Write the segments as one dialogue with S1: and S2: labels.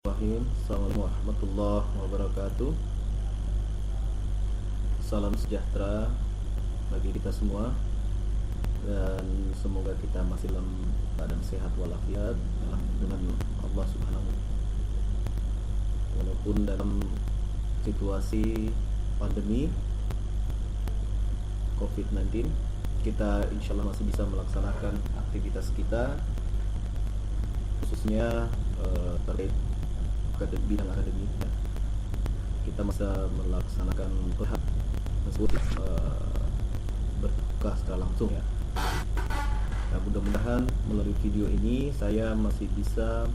S1: Assalamualaikum warahmatullahi wabarakatuh. Salam sejahtera bagi kita semua, dan semoga kita masih dalam keadaan sehat walafiat dengan Allah Subhanahu wa Ta'ala. Walaupun dalam situasi pandemi COVID-19, kita insya Allah masih bisa melaksanakan aktivitas kita, khususnya terkait bidang akademik. Kita bisa melaksanakan perhatian tersebut berbuka secara langsung ya. Nah, mudah-mudahan melalui video ini saya masih bisa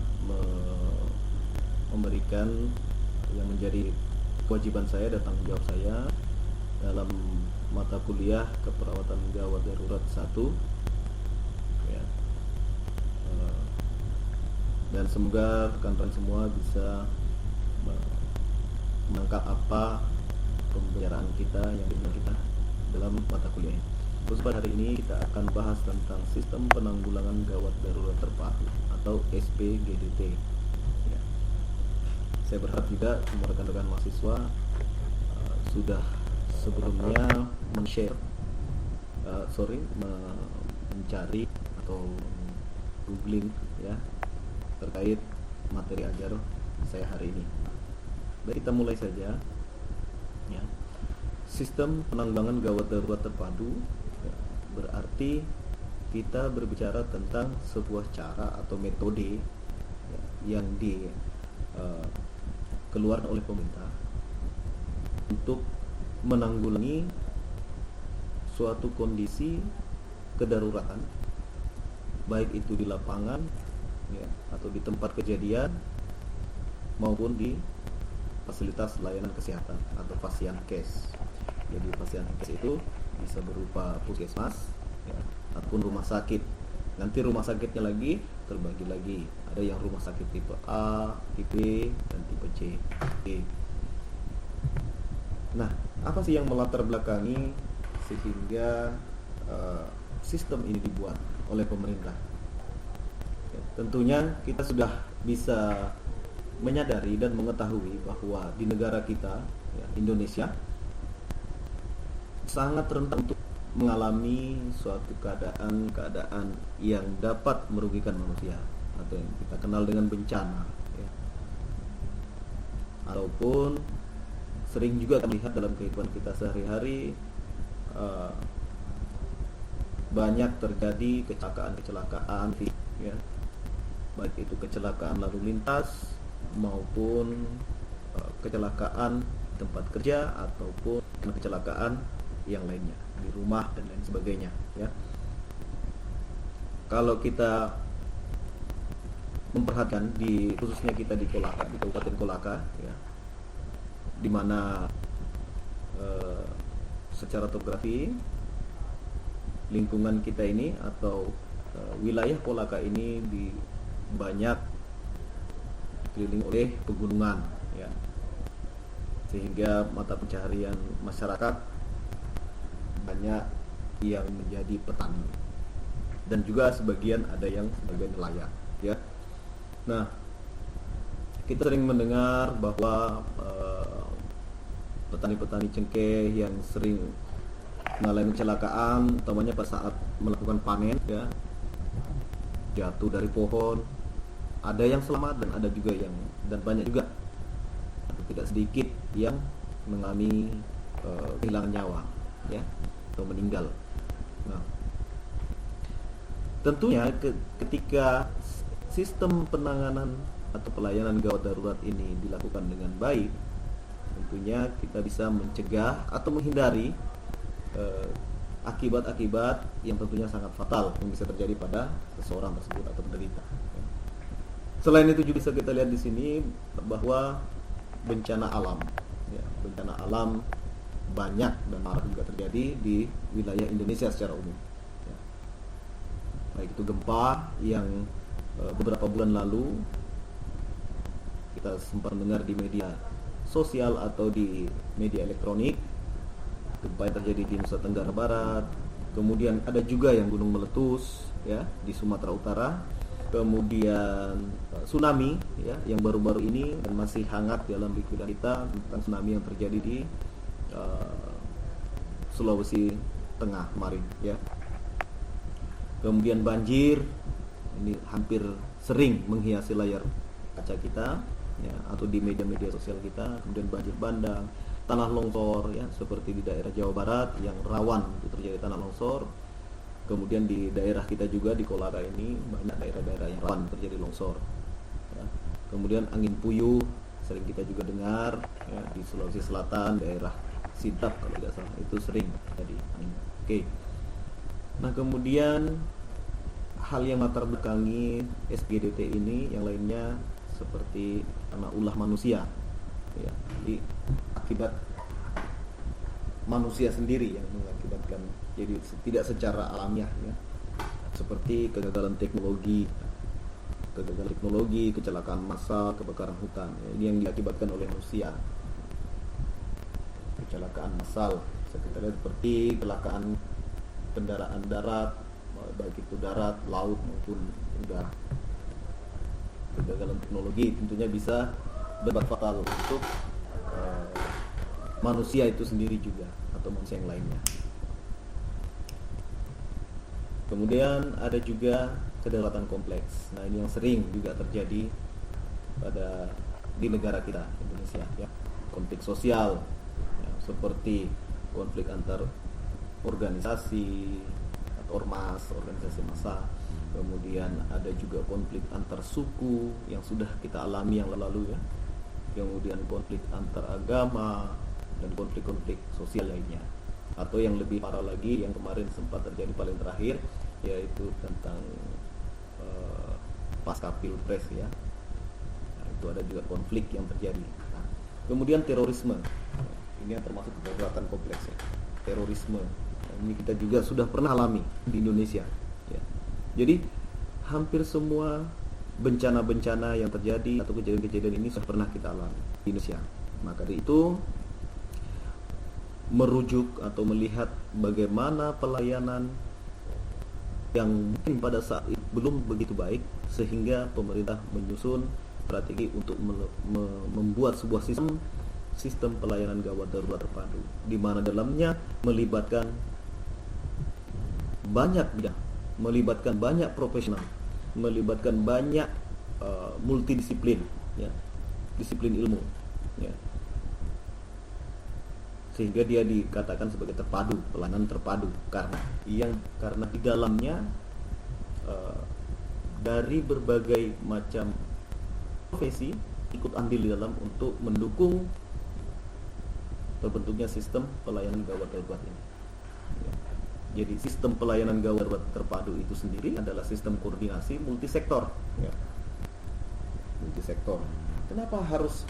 S1: memberikan yang menjadi kewajiban saya dan tanggung jawab saya dalam mata kuliah keperawatan gawat darurat 1 ya. Dan semoga rekan-rekan semua bisa menangkap apa pembicaraan kita yang dimulai kita dalam mata kuliah ini. Terus pada hari ini kita akan bahas tentang sistem penanggulangan gawat darurat terpadu atau SPGDT ya. Saya berharap juga semua rekan-rekan mahasiswa sudah sebelumnya mencari atau googling ya terkait materi ajar saya hari ini. Baik, kita mulai saja ya. Sistem penanggulangan gawat darurat terpadu ya, berarti kita berbicara tentang sebuah cara atau metode ya, yang dikeluarkan oleh pemerintah untuk menanggulangi suatu kondisi kedaruratan, baik itu di lapangan ya, atau di tempat kejadian maupun di fasilitas layanan kesehatan atau Fasiankes. Jadi Fasiankes itu bisa berupa puskesmas ya, ataupun rumah sakit. Nanti rumah sakitnya lagi terbagi lagi. Ada yang rumah sakit tipe A, tipe B, dan tipe C. Nah, apa sih yang melatar belakangi sehingga sistem ini dibuat oleh pemerintah? Tentunya kita sudah bisa menyadari dan mengetahui bahwa di negara kita ya, Indonesia sangat rentan untuk mengalami suatu keadaan yang dapat merugikan manusia atau yang kita kenal dengan bencana ya. Ataupun sering juga kita lihat dalam kehidupan kita sehari-hari banyak terjadi kecelakaan ya, baik itu kecelakaan lalu lintas maupun kecelakaan tempat kerja ataupun kecelakaan yang lainnya di rumah dan lain sebagainya ya. Kalau kita memperhatikan khususnya kita di Kolaka, di Kabupaten Kolaka ya, di mana secara topografi lingkungan kita ini atau wilayah Kolaka ini banyak dikelilingi oleh pegunungan ya, sehingga mata pencaharian masyarakat banyak yang menjadi petani dan juga sebagian nelayan ya. Nah, kita sering mendengar bahwa petani-petani cengkeh yang sering mengalami kecelakaan utamanya pada saat melakukan panen ya, jatuh dari pohon. Ada yang selamat dan ada juga dan banyak juga tidak sedikit yang mengalami kehilangan nyawa ya atau meninggal. Nah, tentunya ketika sistem penanganan atau pelayanan gawat darurat ini dilakukan dengan baik, tentunya kita bisa mencegah atau menghindari akibat-akibat yang tentunya sangat fatal yang bisa terjadi pada seseorang tersebut atau penderita. Selain itu juga bisa kita lihat di sini bahwa bencana alam banyak dan marak juga terjadi di wilayah Indonesia secara umum ya. Baik itu gempa yang beberapa bulan lalu kita sempat mendengar di media sosial atau di media elektronik, gempa yang terjadi di Nusa Tenggara Barat. Kemudian ada juga yang gunung meletus ya di Sumatera Utara. kemudian tsunami ya yang baru-baru ini dan masih hangat dalam pikiran kita tentang tsunami yang terjadi di Sulawesi Tengah kemarin ya. Kemudian banjir ini hampir sering menghiasi layar kaca kita ya, atau di media-media sosial kita. Kemudian banjir bandang, tanah longsor ya, seperti di daerah Jawa Barat yang rawan untuk terjadi tanah longsor. Kemudian di daerah kita juga di Kolaka ini banyak daerah-daerah yang rawan terjadi longsor ya. Kemudian angin puyuh sering kita juga dengar ya, di Sulawesi Selatan daerah Sidrap kalau tidak salah itu sering terjadi angin. Oke. Nah kemudian hal yang latar belakangi SGDT ini yang lainnya seperti karena ulah manusia ya, jadi akibat manusia sendiri yang mengakibatkan, jadi tidak secara alamiah ya, seperti kegagalan teknologi, kecelakaan massal, kebakaran hutan ya, ini yang diakibatkan oleh manusia. Kecelakaan massal seperti kecelakaan kendaraan darat, baik itu darat, laut maupun udara. Kegagalan teknologi tentunya bisa berdampak fatal untuk manusia itu sendiri juga atau manusia yang lainnya. Kemudian ada juga kedaruratan kompleks. Nah ini yang sering juga terjadi di negara kita Indonesia ya. Konflik sosial ya, seperti konflik antar organisasi, ormas, organisasi massa. Kemudian ada juga konflik antar suku yang sudah kita alami yang lalu ya. Kemudian konflik antar agama dan konflik-konflik sosial lainnya. Atau yang lebih parah lagi yang kemarin sempat terjadi paling terakhir yaitu tentang pasca pilpres ya. Nah, itu ada juga konflik yang terjadi. Nah, kemudian terorisme. Ini yang termasuk kedaruratan kompleks ya. Terorisme. Nah, ini kita juga sudah pernah alami di Indonesia ya. Jadi hampir semua bencana-bencana yang terjadi atau kejadian-kejadian ini sudah pernah kita alami di Indonesia. Maka dari itu merujuk atau melihat bagaimana pelayanan yang mungkin pada saat itu belum begitu baik sehingga pemerintah menyusun strategi untuk membuat sebuah sistem pelayanan gawat darurat terpadu di mana dalamnya melibatkan banyak bidang, melibatkan banyak profesional, melibatkan banyak multidisiplin ya, disiplin ilmu ya. Sehingga dia dikatakan sebagai terpadu, pelayanan terpadu karena di dalamnya dari berbagai macam profesi ikut andil di dalam untuk mendukung terbentuknya sistem pelayanan gawat darurat ini ya. Jadi sistem pelayanan gawat darurat terpadu itu sendiri adalah sistem koordinasi multisektor ya. Multisektor. Kenapa harus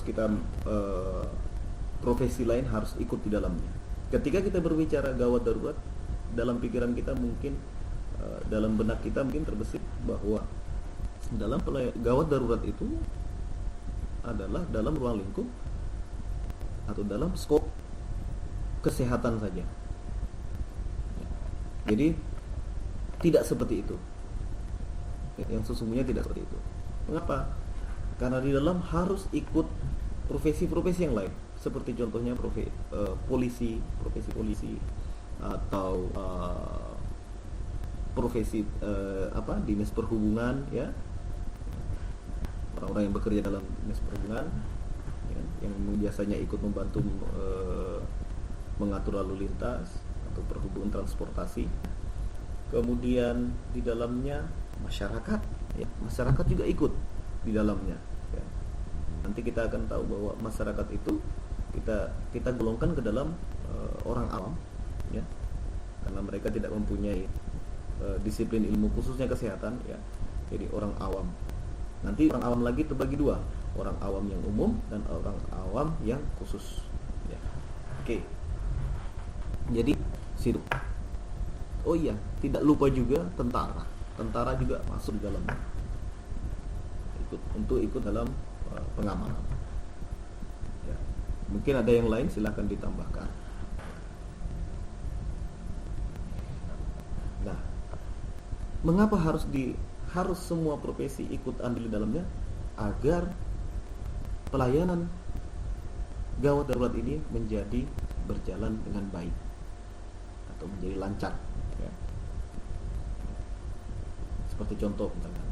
S1: kita profesi lain harus ikut di dalamnya? Ketika kita berbicara gawat darurat, dalam pikiran kita mungkin dalam benak kita mungkin terbesit bahwa dalam gawat darurat itu adalah dalam ruang lingkup atau dalam skop kesehatan saja. Jadi tidak seperti itu. Yang sesungguhnya tidak seperti itu. Mengapa? Karena di dalam harus ikut profesi-profesi yang lain, seperti contohnya profesi polisi atau profesi dinas perhubungan ya, orang-orang yang bekerja dalam dinas perhubungan ya, yang biasanya ikut membantu mengatur lalu lintas atau perhubungan transportasi. Kemudian di dalamnya masyarakat ya, masyarakat juga ikut di dalamnya ya. Nanti kita akan tahu bahwa masyarakat itu kita golongkan ke dalam orang awam ya, karena mereka tidak mempunyai disiplin ilmu khususnya kesehatan ya. Jadi orang awam. Nanti orang awam lagi terbagi dua, orang awam yang umum dan orang awam yang khusus ya. Oke. Jadi situ. Oh iya, tidak lupa juga tentara. Tentara juga masuk di dalamnya. Ikut dalam pengamanan. Ya. Mungkin ada yang lain, silahkan ditambahkan. Nah, Mengapa harus semua profesi ikut andil di dalamnya? Agar pelayanan gawat darurat ini menjadi berjalan dengan baik atau menjadi lancar, ya. Seperti contoh misalkan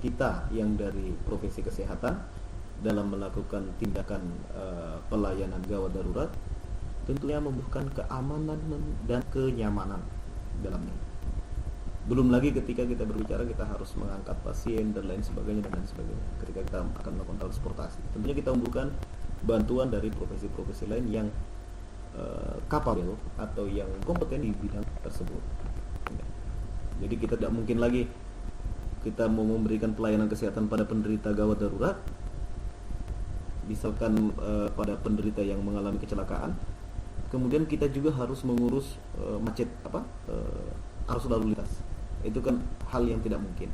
S1: kita yang dari profesi kesehatan dalam melakukan tindakan pelayanan gawat darurat tentunya membutuhkan keamanan dan kenyamanan dalamnya. Belum lagi ketika kita berbicara kita harus mengangkat pasien dan lain sebagainya. Ketika kita akan melakukan transportasi, tentunya kita membutuhkan bantuan dari profesi-profesi lain yang kapabel atau yang kompeten di bidang tersebut. Jadi kita tidak mungkin lagi kita mau memberikan pelayanan kesehatan pada penderita gawat darurat, misalkan pada penderita yang mengalami kecelakaan, kemudian kita juga harus mengurus arus lalu lintas. Itu kan hal yang tidak mungkin,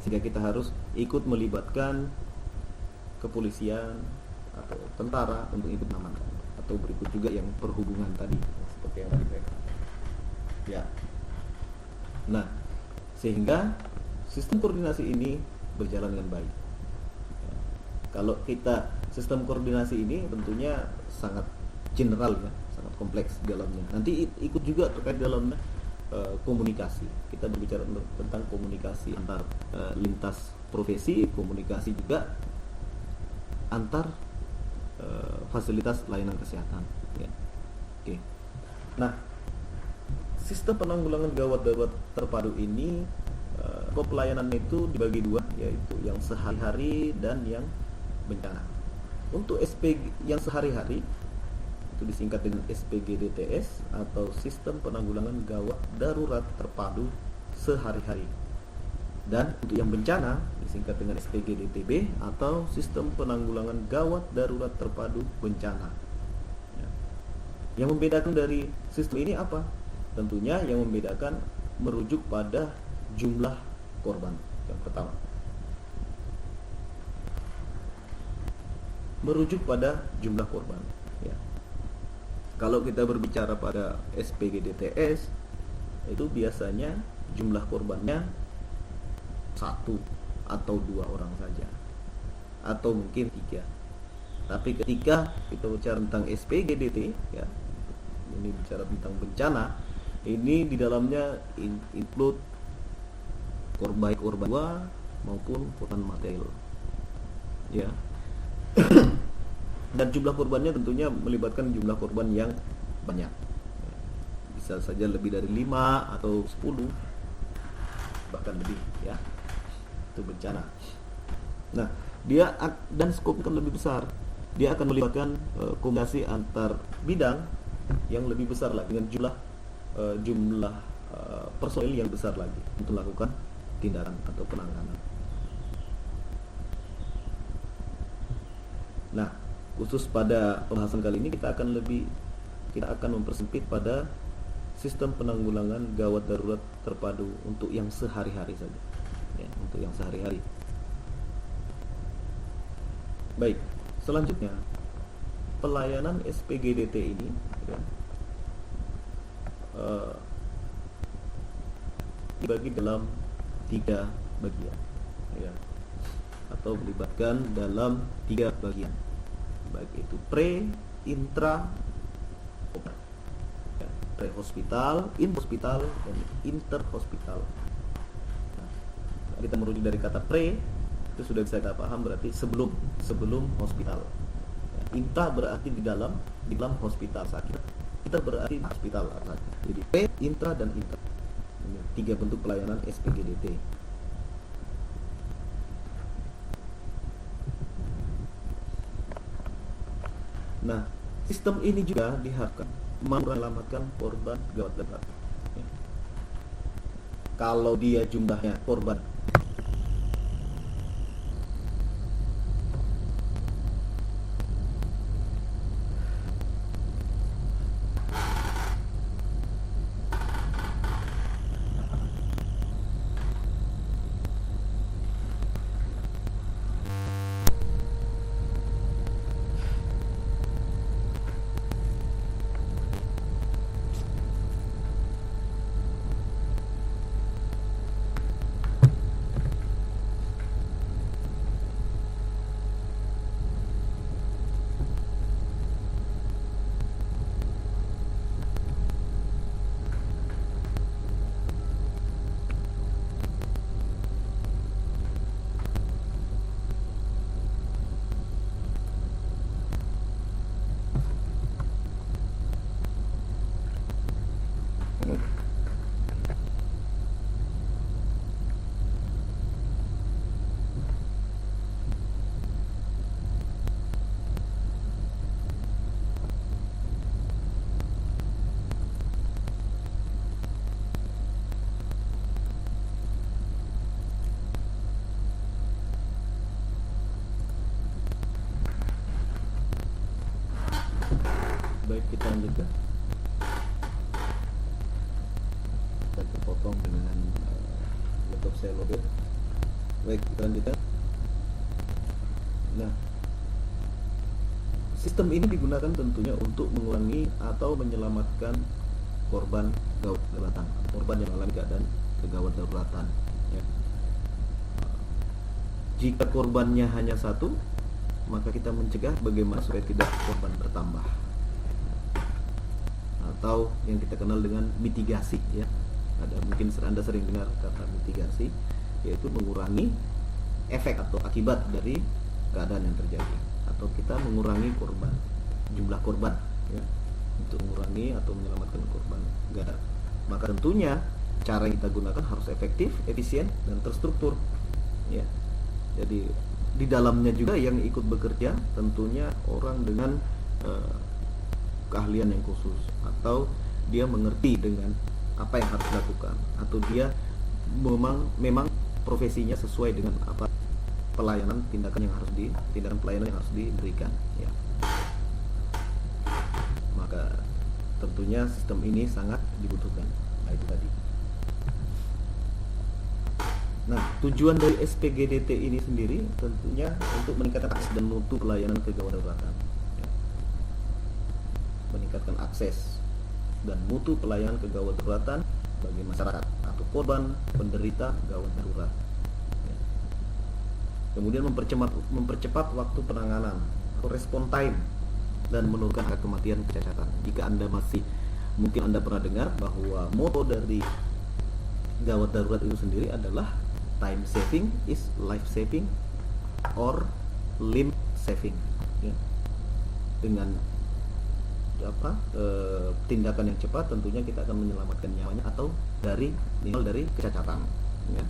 S1: sehingga kita harus ikut melibatkan kepolisian atau tentara untuk ikut mengamankan, atau berikut juga yang perhubungan tadi seperti yang tadi saya katakan. Ya. Nah, sehingga sistem koordinasi ini berjalan dengan baik. Ya. Kalau kita sistem koordinasi ini tentunya sangat general, ya, sangat kompleks di dalamnya. Nanti ikut juga terkait dalamnya komunikasi. Kita berbicara tentang komunikasi antar lintas profesi, komunikasi juga antar fasilitas layanan kesehatan, ya. Oke. Nah, sistem penanggulangan gawat darurat terpadu ini pelayanan itu dibagi dua, yaitu yang sehari-hari dan yang bencana. Untuk SPG yang sehari-hari itu disingkat dengan SPGDTS atau Sistem Penanggulangan Gawat Darurat Terpadu Sehari-hari. Dan untuk yang bencana disingkat dengan SPGDTB atau Sistem Penanggulangan Gawat Darurat Terpadu Bencana. Ya. Yang membedakan dari sistem ini apa? Tentunya yang membedakan merujuk pada jumlah korban. Yang pertama, merujuk pada jumlah korban, ya. Kalau kita berbicara pada SPGDTS, itu biasanya jumlah korbannya 1 atau 2 orang saja, atau mungkin 3. Tapi ketika kita bicara tentang SPGDT, ya, ini bicara tentang bencana, ini di dalamnya include korban jiwa maupun korban material, ya. Dan jumlah korbannya tentunya melibatkan jumlah korban yang banyak, bisa saja lebih dari 5 atau 10, bahkan lebih, ya. Itu bencana. Nah, dia dan skopnya kan lebih besar. Dia akan melibatkan kombinasi antar bidang yang lebih besar lagi, dengan jumlah personil yang besar lagi untuk melakukan tindakan atau penanganan. Nah, khusus pada pembahasan kali ini kita akan mempersempit pada sistem penanggulangan gawat darurat terpadu untuk yang sehari-hari saja, ya, untuk yang sehari-hari. Baik, selanjutnya pelayanan SPGDT ini, ya, dibagi dalam 3 bagian, ya, atau melibatkan dalam 3 bagian, baik itu pre, intra, ya, pre-hospital, in-hospital, dan inter-hospital. Nah, kita merujuk dari kata pre, itu sudah bisa kita paham berarti sebelum hospital. Ya, intra berarti di dalam hospital saat kita berarti hospital. Jadi pre, intra, dan inter. Ini 3 bentuk pelayanan SPGDT. Nah, sistem ini juga diharapkan menyelamatkan korban gawat darurat. Ya. Kalau dia jumlahnya korban Baik, kita lanjutkan. Kita terpotong dengan laptop saya lobet. Baik, kita lanjutkan. Nah, sistem ini digunakan tentunya untuk mengurangi atau menyelamatkan korban gawat daruratan, korban yang mengalami keadaan kegawat daruratan. Ya. Jika korbannya hanya satu, maka kita mencegah bagaimana supaya tidak korban bertambah, atau yang kita kenal dengan mitigasi. Ya, ada mungkin Anda sering dengar kata mitigasi, yaitu mengurangi efek atau akibat dari keadaan yang terjadi, atau kita mengurangi korban, jumlah korban, ya, untuk mengurangi atau menyelamatkan korban gawat. Maka tentunya cara yang kita gunakan harus efektif, efisien, dan terstruktur. Ya, jadi di dalamnya juga yang ikut bekerja tentunya orang dengan keahlian yang khusus, atau dia mengerti dengan apa yang harus dilakukan, atau dia memang profesinya sesuai dengan apa tindakan pelayanan yang harus diberikan. Ya. Maka tentunya sistem ini sangat dibutuhkan. Nah, itu tadi. Nah, tujuan dari SPGDT ini sendiri tentunya untuk meningkatkan akses dan mutu pelayanan kegawat daruratan. Ya. Meningkatkan akses dan mutu pelayanan kegawat daruratan bagi masyarakat atau korban penderita gawat darurat. Ya. Kemudian mempercepat waktu penanganan atau respon time dan menurunkan angka kematian kecacatan. Jika Anda mungkin Anda pernah dengar bahwa moto dari gawat darurat itu sendiri adalah time saving is life saving or limb saving. Ya. Dengan tindakan yang cepat tentunya kita akan menyelamatkan nyawanya atau dari kecacatan. Ya.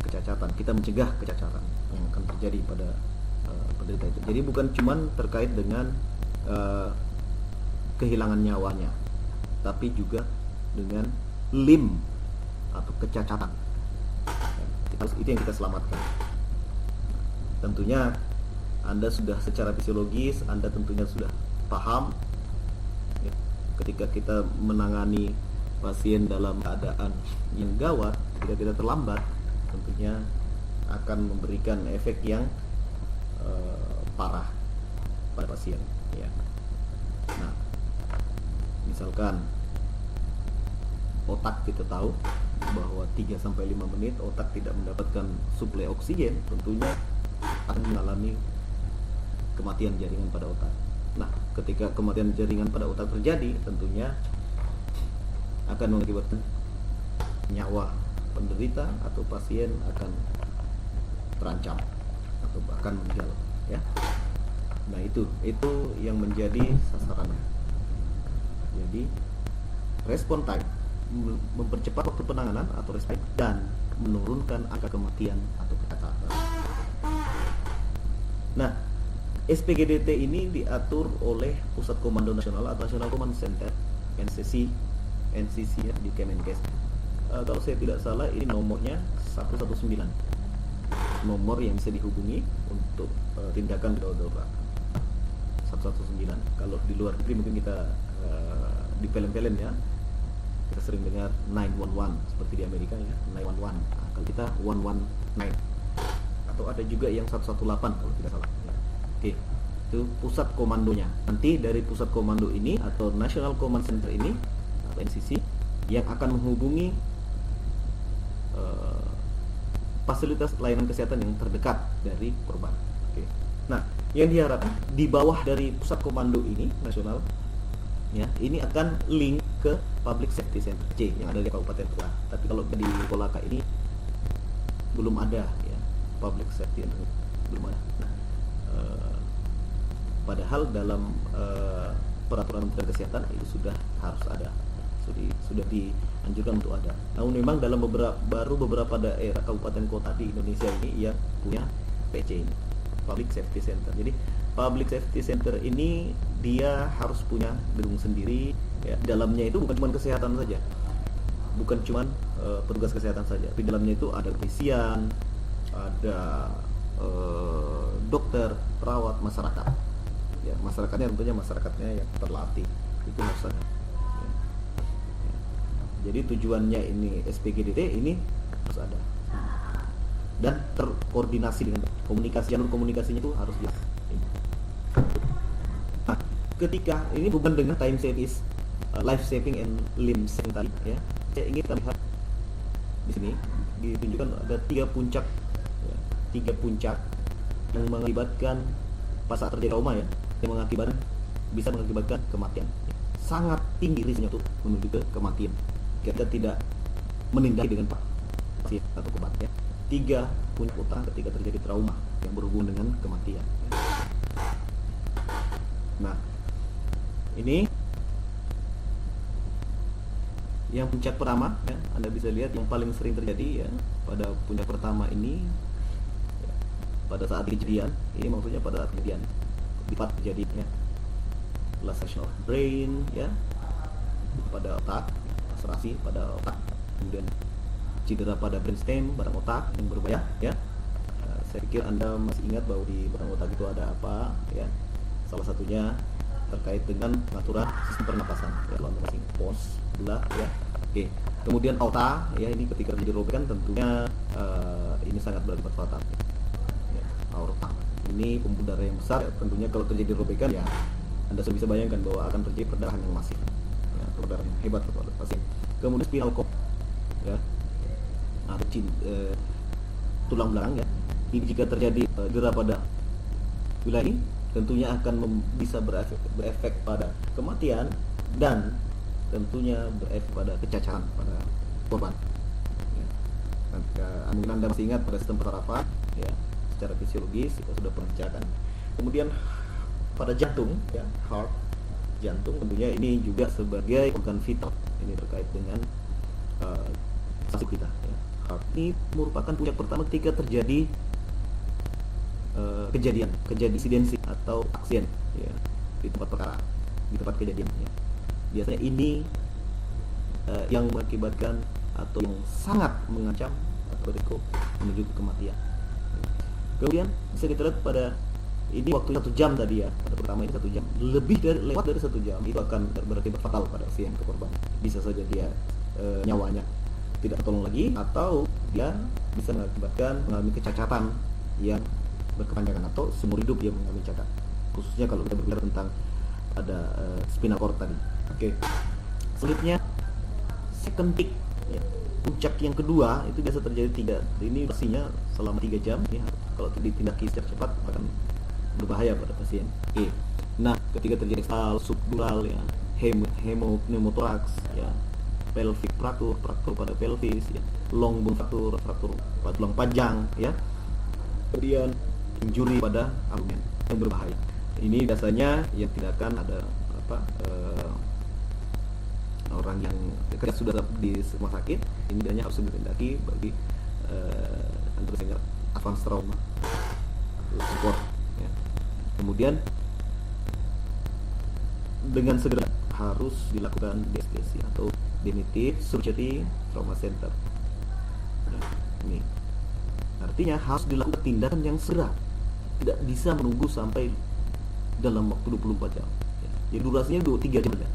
S1: Kecacatan, kita mencegah kecacatan yang akan terjadi pada penderita itu. Jadi bukan cuman terkait dengan kehilangan nyawanya, tapi juga dengan limb atau kecacatan. Itu yang kita selamatkan. Tentunya Anda sudah secara fisiologis, Anda tentunya sudah paham ya, ketika kita menangani pasien dalam keadaan yang gawat, ketika kita terlambat, tentunya akan memberikan efek yang parah pada pasien. Ya. Nah, misalkan otak, kita tahu bahwa 3-5 menit otak tidak mendapatkan suplai oksigen, tentunya akan mengalami kematian jaringan pada otak. Nah, ketika kematian jaringan pada otak terjadi, tentunya akan mengakibatkan nyawa penderita atau pasien akan terancam atau bahkan meninggal. Ya. Nah, itu yang menjadi sasaran. Jadi respon time, mempercepat waktu penanganan atau respon, dan menurunkan angka kematian atau kecacatan. Nah, SPGDT ini diatur oleh Pusat Komando Nasional atau National Command Center, NCC ya, di Kemenkes. Kalau saya tidak salah ini nomornya 119, nomor yang bisa dihubungi untuk tindakan darurat. 119. Kalau di luar negeri mungkin kita di film-film ya, kita sering dengar 911 seperti di Amerika ya, 911. Nah, kalau kita 119, atau ada juga yang 118 kalau tidak salah ya. Oke, itu pusat komandonya. Nanti dari pusat komando ini atau National Command Center ini atau NCC yang akan menghubungi fasilitas layanan kesehatan yang terdekat dari korban. Oke. Nah, yang diharapkan di bawah dari pusat komando ini nasional, ya, ini akan link ke Public Safety Center C yang ada di Kabupaten Kolaka. Tapi kalau di Kolaka ini belum ada ya, Public Safety Center belum ada. Nah, padahal dalam peraturan Kementerian Kesehatan itu sudah harus ada, sudah dianjurkan untuk ada. Namun memang dalam beberapa daerah kabupaten kota di Indonesia ini yang punya PC ini, Public Safety Center. Jadi Public Safety Center ini dia harus punya gedung sendiri. Ya. Dalamnya itu bukan cuma kesehatan saja, bukan cuma petugas kesehatan saja. Di dalamnya itu ada kepolisian, ada dokter, perawat, masyarakat. Ya, masyarakatnya tentunya masyarakatnya yang terlatih itu harus ada. Ya. Jadi tujuannya ini SPGDT ini harus ada dan terkoordinasi dengan komunikasi, jalur komunikasinya itu harus jelas. Nah, ketika ini bukan dengan time saving life saving and limb saving tadi ya, saya ingin kita lihat di sini ditunjukkan ada 3 puncak ya, 3 puncak yang mengakibatkan pas saat terjadi trauma ya, yang bisa mengakibatkan kematian. Sangat tinggi risikonya untuk menuju ke kematian. Kita tidak menindaki dengan pasien atau kematian. 3 puncak utama ketika terjadi trauma yang berhubungan dengan kematian. Nah, ini yang puncak pertama ya, Anda bisa lihat yang paling sering terjadi ya pada puncak pertama ini ya, pada saat kejadian. Ini maksudnya pada saat kejadian tempat kejadiannya laceration of brain ya, pada otak, laserasi pada otak, kemudian cedera pada brainstem, barang otak yang berbahaya ya. Saya pikir Anda masih ingat bahwa di barang otak itu ada apa ya, salah satunya terkait dengan pengaturan sistem pernapasan ya, kalau Anda masih pos gula ya. Oke, kemudian aorta ya, ini ketika terjadi robekan tentunya ini sangat berakibat fatal ya, aorta ini pembuluh darah yang besar ya, tentunya kalau terjadi robekan ya Anda sudah bisa bayangkan bahwa akan terjadi perdarahan yang masif ya, perdarahan yang hebat kepada pasien. Kemudian spinal cord ya, atau tulang belakang ya, ini jika terjadi cedera pada wilayah ini tentunya akan bisa berefek pada kematian dan tentunya berefek pada kecacaran pada korban ya. Mungkin Anda masih ingat pada sistem persarafan ya, secara fisiologis kita sudah pernah bicarakan. Kemudian pada jantung ya, heart, jantung tentunya ini juga sebagai organ vital, ini terkait dengan sasuk kita ya. Heart ini merupakan puncak pertama ketika terjadi kejadian insidensi atau aksiden ya, di tempat perkara, di tempat kejadian ya. Biasanya ini yang mengakibatkan atau yang sangat mengancam atau risiko menuju ke kematian. Kemudian bisa kita lihat pada ini waktu 1 jam tadi ya, pada pertama ini 1 jam, lewat dari 1 jam itu akan berakibat fatal pada pasien ke korban. Bisa saja dia nyawanya tidak tertolong lagi, atau dia bisa mengalami kecacatan yang berkepanjangan atau seumur hidup dia mengalami cacat. Khususnya kalau kita berbicara tentang ada spinal cord tadi. Oke. Selanjutnya second peak ya. Puncak yang kedua itu biasa terjadi ini durasinya selama 3 jam ya. Kalau ditindaki secara cepat akan berbahaya pada pasien. Oke. Nah, ketika terjadi subdural ya, pneumotoraks ya, pelvic fraktur pada pelvis ya, long bone fraktur pada tulang panjang ya. Kemudian injury pada abdomen yang berbahaya. Ini biasanya yang tidak akan ada orang yang sudah di rumah sakit, ini biasanya harus ditindaki bagi advance trauma support ya. Kemudian dengan segera harus dilakukan DSTC atau Definitive Surgery Trauma Center ya, ini artinya harus dilakukan tindakan yang segera, tidak bisa menunggu sampai dalam waktu 24 jam ya. Jadi durasinya 3 jam ya.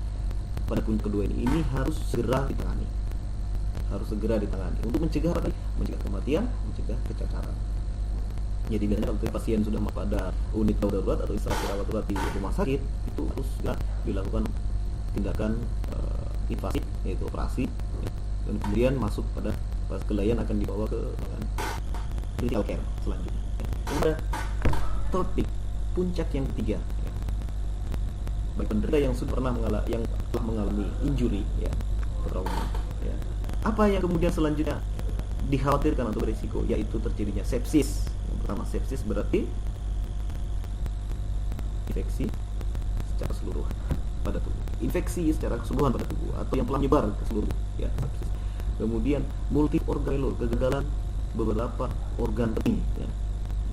S1: Pada puncak kedua ini harus segera ditangani, untuk mencegah kematian, mencegah kecacatan. Jadi biasanya kalau pasien sudah pada unit darurat atau instalasi rawat darurat di rumah sakit, itu harus dilakukan tindakan invasif, yaitu operasi ya. Dan kemudian masuk pada kelainan akan dibawa ke critical care selanjutnya ya. Kemudian third peak, puncak yang ketiga ya. Bagi penderita yang sudah pernah mengalami injury ya, trauma ya. Apa yang kemudian selanjutnya dikhawatirkan untuk berisiko, yaitu terjadinya sepsis. Yang pertama, sepsis berarti infeksi secara keseluruhan pada tubuh, infeksi secara keseluruhan pada tubuh atau yang telah menyebar ke seluruh ya, sepsis. Kemudian multi organ failure, kegagalan beberapa organ penting ya.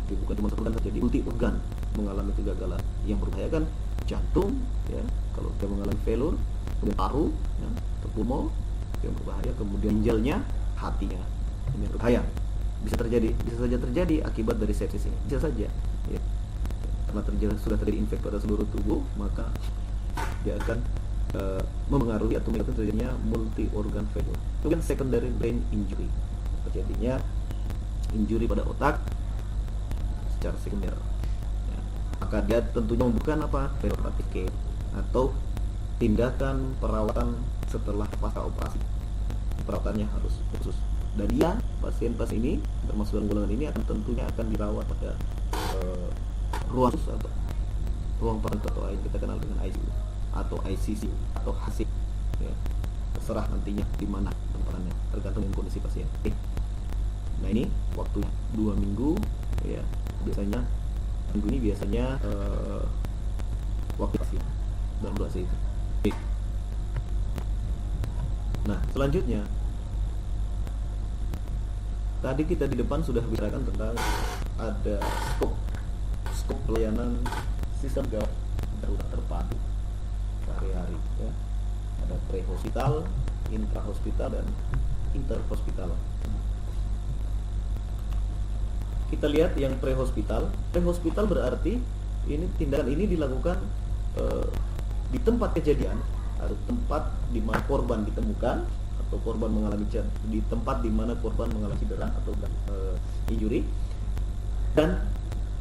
S1: Jadi bukan cuma satu organ saja, jadi multi organ mengalami kegagalan yang membahayakan jantung ya, kalau dia mengalami failure, kemudian paru ya, atau pulmo yang berbahaya, kemudian ginjalnya, hatinya, ini berbahaya. Bisa saja terjadi akibat dari sepsis ini, bisa saja ya. karena sudah terjadi infeksi pada seluruh tubuh, maka dia akan mempengaruhi atau menyebabkan terjadinya multi organ failure. Kemudian secondary brain injury, terjadinya injury pada otak secara sekunder. Ya. Maka dia tentunya membutuhkan apa? Preoperative care atau tindakan perawatan setelah pasca operasi. Perawatannya harus khusus. Dan dia pasien-pasien ini termasuk dalam golongan ini tentunya akan dirawat pada ruang khusus atau ruang perawatan atau yang kita kenal dengan ICU atau ICC atau HASIP, ya. Terserah nantinya di mana tempatannya, tergantung dengan kondisi pasien. Nah ini waktunya 2 minggu, ya. Biasanya minggu ini biasanya waktu pasien dalam durasi itu. Nah selanjutnya, tadi kita di depan sudah bicarakan tentang ada skop pelayanan sistem gawat darurat terpadu sehari-hari, ya. Ada pre-hospital, intra-hospital, dan inter-hospital. Kita lihat yang pre-hospital. Pre-hospital berarti tindakan ini dilakukan di tempat kejadian atau tempat di mana korban ditemukan atau korban mengalami di tempat di mana korban mengalami cedera atau injury, dan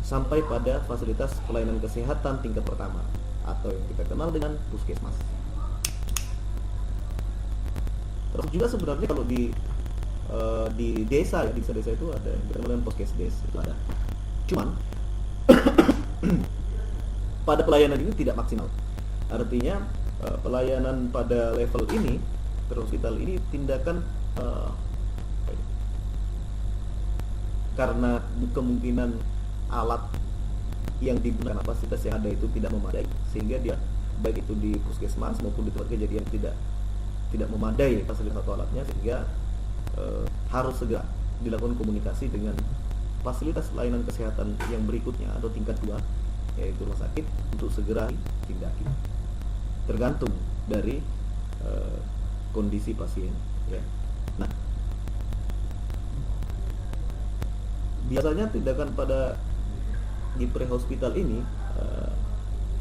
S1: sampai pada fasilitas pelayanan kesehatan tingkat pertama atau yang kita kenal dengan puskesmas. Terus juga sebenarnya kalau di desa, ya, di desa itu ada yang kita kenal dengan puskesdes, itu ada. Cuman pada pelayanan ini tidak maksimal. Artinya pelayanan pada level ini, hospital ini tindakan karena kemungkinan alat yang digunakan, fasilitas yang ada itu tidak memadai, sehingga dia baik itu di puskesmas maupun di tempat kejadian tidak memadai fasilitas atau alatnya, sehingga harus segera dilakukan komunikasi dengan fasilitas pelayanan kesehatan yang berikutnya atau tingkat 2, yaitu rumah sakit, untuk segera ditindaki, tergantung dari kondisi pasien, ya. Nah, biasanya tindakan pada di pre-hospital ini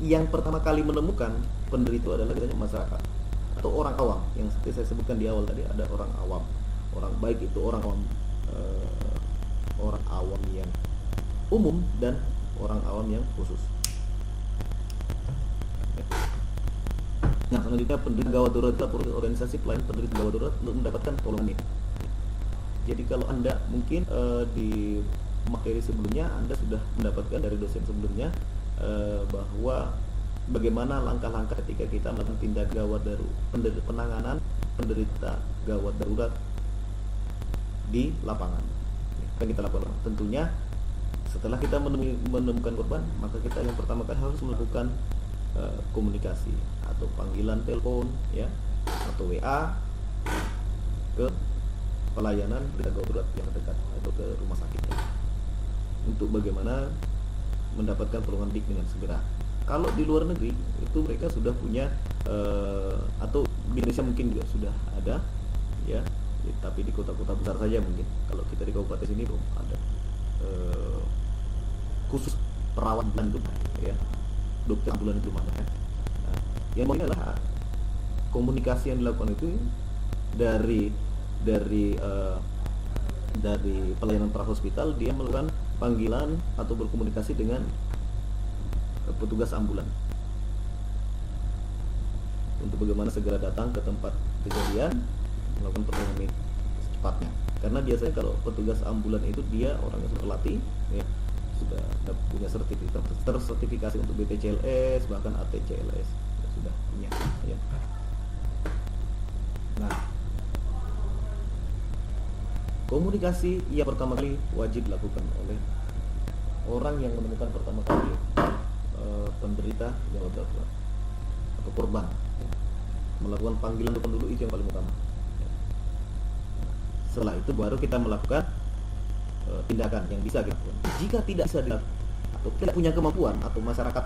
S1: yang pertama kali menemukan penderita itu adalah biasanya masyarakat atau orang awam, yang seperti saya sebutkan di awal tadi, ada orang awam, orang baik itu orang awam yang umum dan orang awam yang khusus. Nah, selanjutnya penderita gawat darurat itu organisasi pelayanan penderita gawat darurat untuk mendapatkan pertolongan. Jadi kalau Anda mungkin di materi sebelumnya Anda sudah mendapatkan dari dosen sebelumnya bahwa bagaimana langkah-langkah ketika kita melakukan tindak gawat darurat, penanganan penderita gawat darurat di lapangan. Yang kita lakukan tentunya setelah kita menemukan korban, maka kita yang pertama kali harus melakukan komunikasi atau panggilan telepon, ya, atau WA ke pelayanan penderita gawat darurat yang terdekat atau ke rumah sakit, ya, untuk bagaimana mendapatkan pertolongan dengan segera. Kalau di luar negeri itu mereka sudah punya atau di Indonesia mungkin juga sudah ada, ya, tapi di kota-kota besar saja mungkin. Kalau kita di kabupaten sini belum ada khusus perawat ambulan itu, ya, dokter ambulan itu mana, ya. Nah, yang ini adalah komunikasi yang dilakukan itu dari pelayanan prahospital, dia melakukan panggilan atau berkomunikasi dengan petugas ambulan untuk bagaimana segera datang ke tempat kejadian melakukan pertolongan secepatnya. Karena biasanya kalau petugas ambulan itu dia orang yang sudah terlatih, ya, sudah punya tersertifikasi untuk BPCLS bahkan ATCLS, ya, sudah punya, ya. Nah, komunikasi yang pertama kali wajib dilakukan oleh orang yang menemukan pertama kali penderita gawat darurat atau korban, ya. Melakukan panggilan telepon dulu, itu yang paling utama, ya. Setelah itu baru kita melakukan tindakan yang bisa kita lakukan. Jika tidak bisa dilakukan atau tidak punya kemampuan, atau masyarakat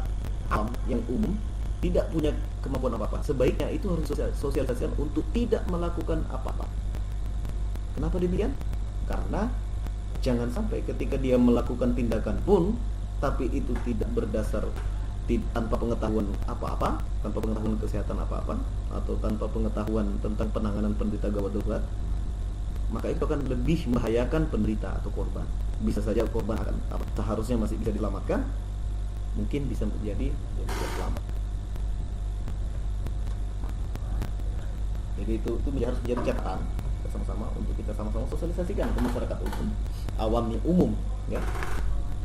S1: awam yang umum tidak punya kemampuan apa-apa, sebaiknya itu harus sosialisasikan untuk tidak melakukan apa-apa. Kenapa demikian? Karena jangan sampai ketika dia melakukan tindakan pun tapi itu tidak berdasar tanpa pengetahuan apa-apa, tanpa pengetahuan kesehatan apa-apa, atau tanpa pengetahuan tentang penanganan penderita gawat darurat, maka itu akan lebih membahayakan penderita atau korban. Bisa saja korban akan seharusnya masih bisa diselamatkan, mungkin bisa menjadi selamat. Jadi itu harus menjadi catatan sama-sama untuk kita sama-sama sosialisasikan ke masyarakat umum, awam yang umum, ya.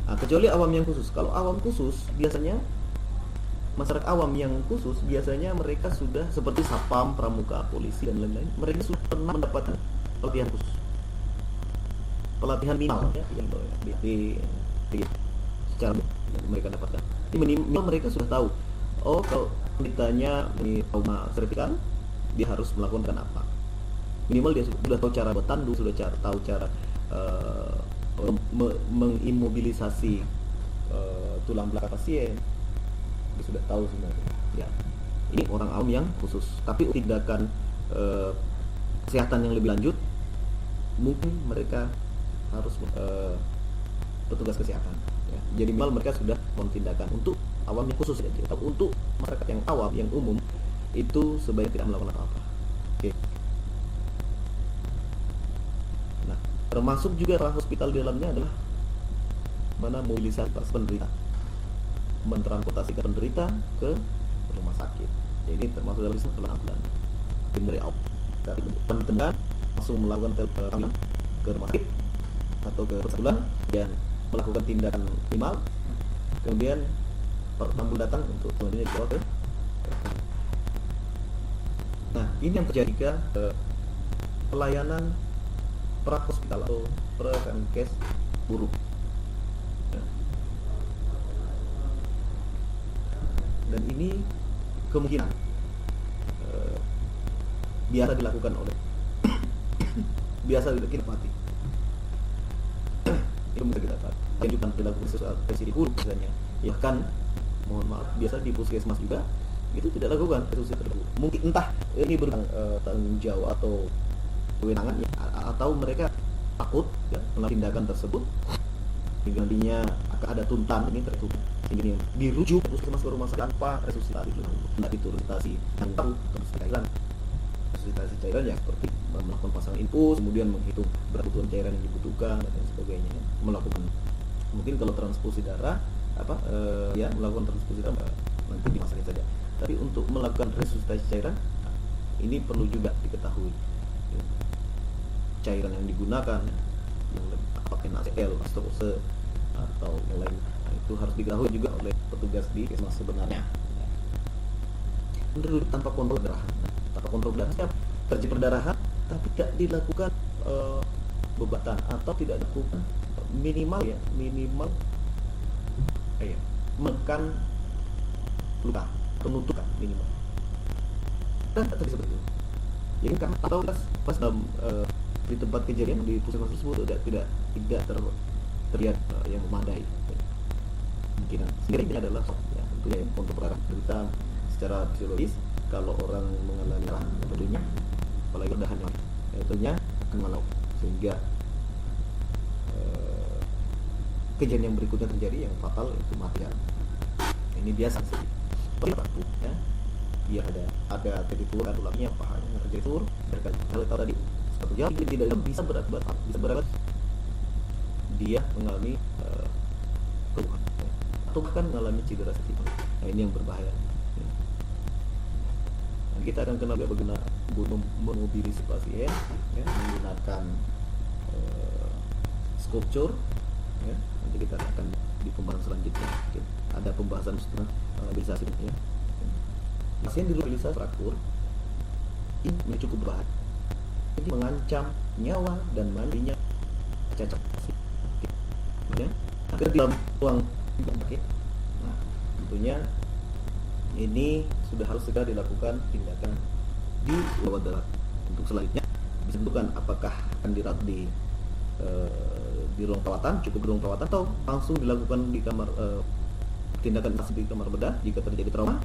S1: Nah, kecuali awam yang khusus. Kalau awam khusus biasanya masyarakat awam yang khusus biasanya mereka sudah seperti sapam, pramuka, polisi dan lain-lain. Mereka sudah pernah mendapatkan pelatihan khusus, pelatihan minimal, ya, yang secara yang mereka dapatkan. Jadi minimal mereka sudah tahu. Oh, kalau ditanya ini trauma servikal, dia harus melakukan apa? Minimal dia sudah tahu cara bertandu, sudah tahu cara mengimobilisasi tulang belakang pasien, dia sudah tahu sebenarnya. Ya, ini orang awam yang khusus. Tapi tindakan kesehatan yang lebih lanjut, mungkin mereka harus petugas kesehatan. Ya. Jadi minimal mereka sudah melakukan tindakan untuk awam yang khusus saja. Tapi untuk masyarakat yang awam, yang umum, itu sebaiknya tidak melakukan apa-apa. Oke. Nah, termasuk juga hospital di dalamnya adalah mana mobilisasi penderita, mentransportasikan penderita ke rumah sakit. Jadi termasuk dalam istilah ambulan. Dari awal, dari penderita langsung melakukan telepon ke rumah sakit atau ke ambulans dan melakukan tindakan minimal. Kemudian ambulans datang untuk kemudian dibawa ke. Nah, ini yang terjadi ke pelayanan pra-hospital atau pre-kes buruk. Dan ini kemungkinan biasa dilakukan oleh biasa kita mati. Itu bisa kita dapat. Lanjutkan perilaku sesuatu buruk misalnya. Ya kan, mohon maaf, biasa di puskesmas juga itu tidak lakukan resusitasi tersebut. Mungkin entah ini tanggung jawab atau kewenangan ya, atau mereka takut ya, melakukan tindakan tersebut sehingga nantinya akan ada tuntutan ini tertutup sehingga dirujuk puskesmas ke rumah sakit tanpa resusitasi tidak diturunasi yang tahu resusitasi cairan ya seperti melakukan pasangan infus, kemudian menghitung kebutuhan cairan yang dibutuhkan dan sebagainya, melakukan mungkin kalau transfusi darah ya melakukan transfusi darah nanti dimasakin saja. Tapi untuk melakukan resusitasi cairan ini perlu juga diketahui cairan yang digunakan, yang pakai NaCl, astrose atau yang lain. Nah, itu harus diketahui juga oleh petugas di puskesmas sebenarnya. Menurut tanpa kontrol darah, tanpa kontrol darah, terjadi perdarahan tapi tidak dilakukan bebatan atau tidak dilakukan minimal menekan luka, penutupan minimal. Dan tak seperti itu. Jadi karena atau pas dalam di tempat kejadian di puskesmas tersebut tidak terlihat yang memadai. Kemungkinan sendiri ini adalah ya, tentunya untuk perdarahan berita secara fisiologis kalau orang mengalami tentunya apalagi perdarahan tentunya akan malau sehingga kejadian yang berikutnya terjadi yang fatal itu kematian. Ini biasa sih. Seperti ya. Dia ada keditur dan tulangnya pahanya terjadi tur berkali-kali tadi satu jam tidak bisa berat dia mengalami keluhan atau bahkan mengalami cedera sedikit. Nah, ini yang berbahaya. Nah, kita akan kenal bagaimana memobilisasi pasien ya, menggunakan sculpture ya. Nanti kita akan di pembahasan selanjutnya ada pembahasan tentang mobilisasi ya. Pasien direhabilitasi terakur ini cukup berat, jadi mengancam nyawa dan mandinya cacat ya, agar di dalam ruang sakit. Nah, tentunya ini sudah harus segera dilakukan tindakan di gawat darurat. Untuk selanjutnya bisa tentukan apakah akan dirawat di ruang perawatan, cukup di ruang perawatan atau langsung dilakukan di kamar tindakan di kamar bedah jika terjadi trauma.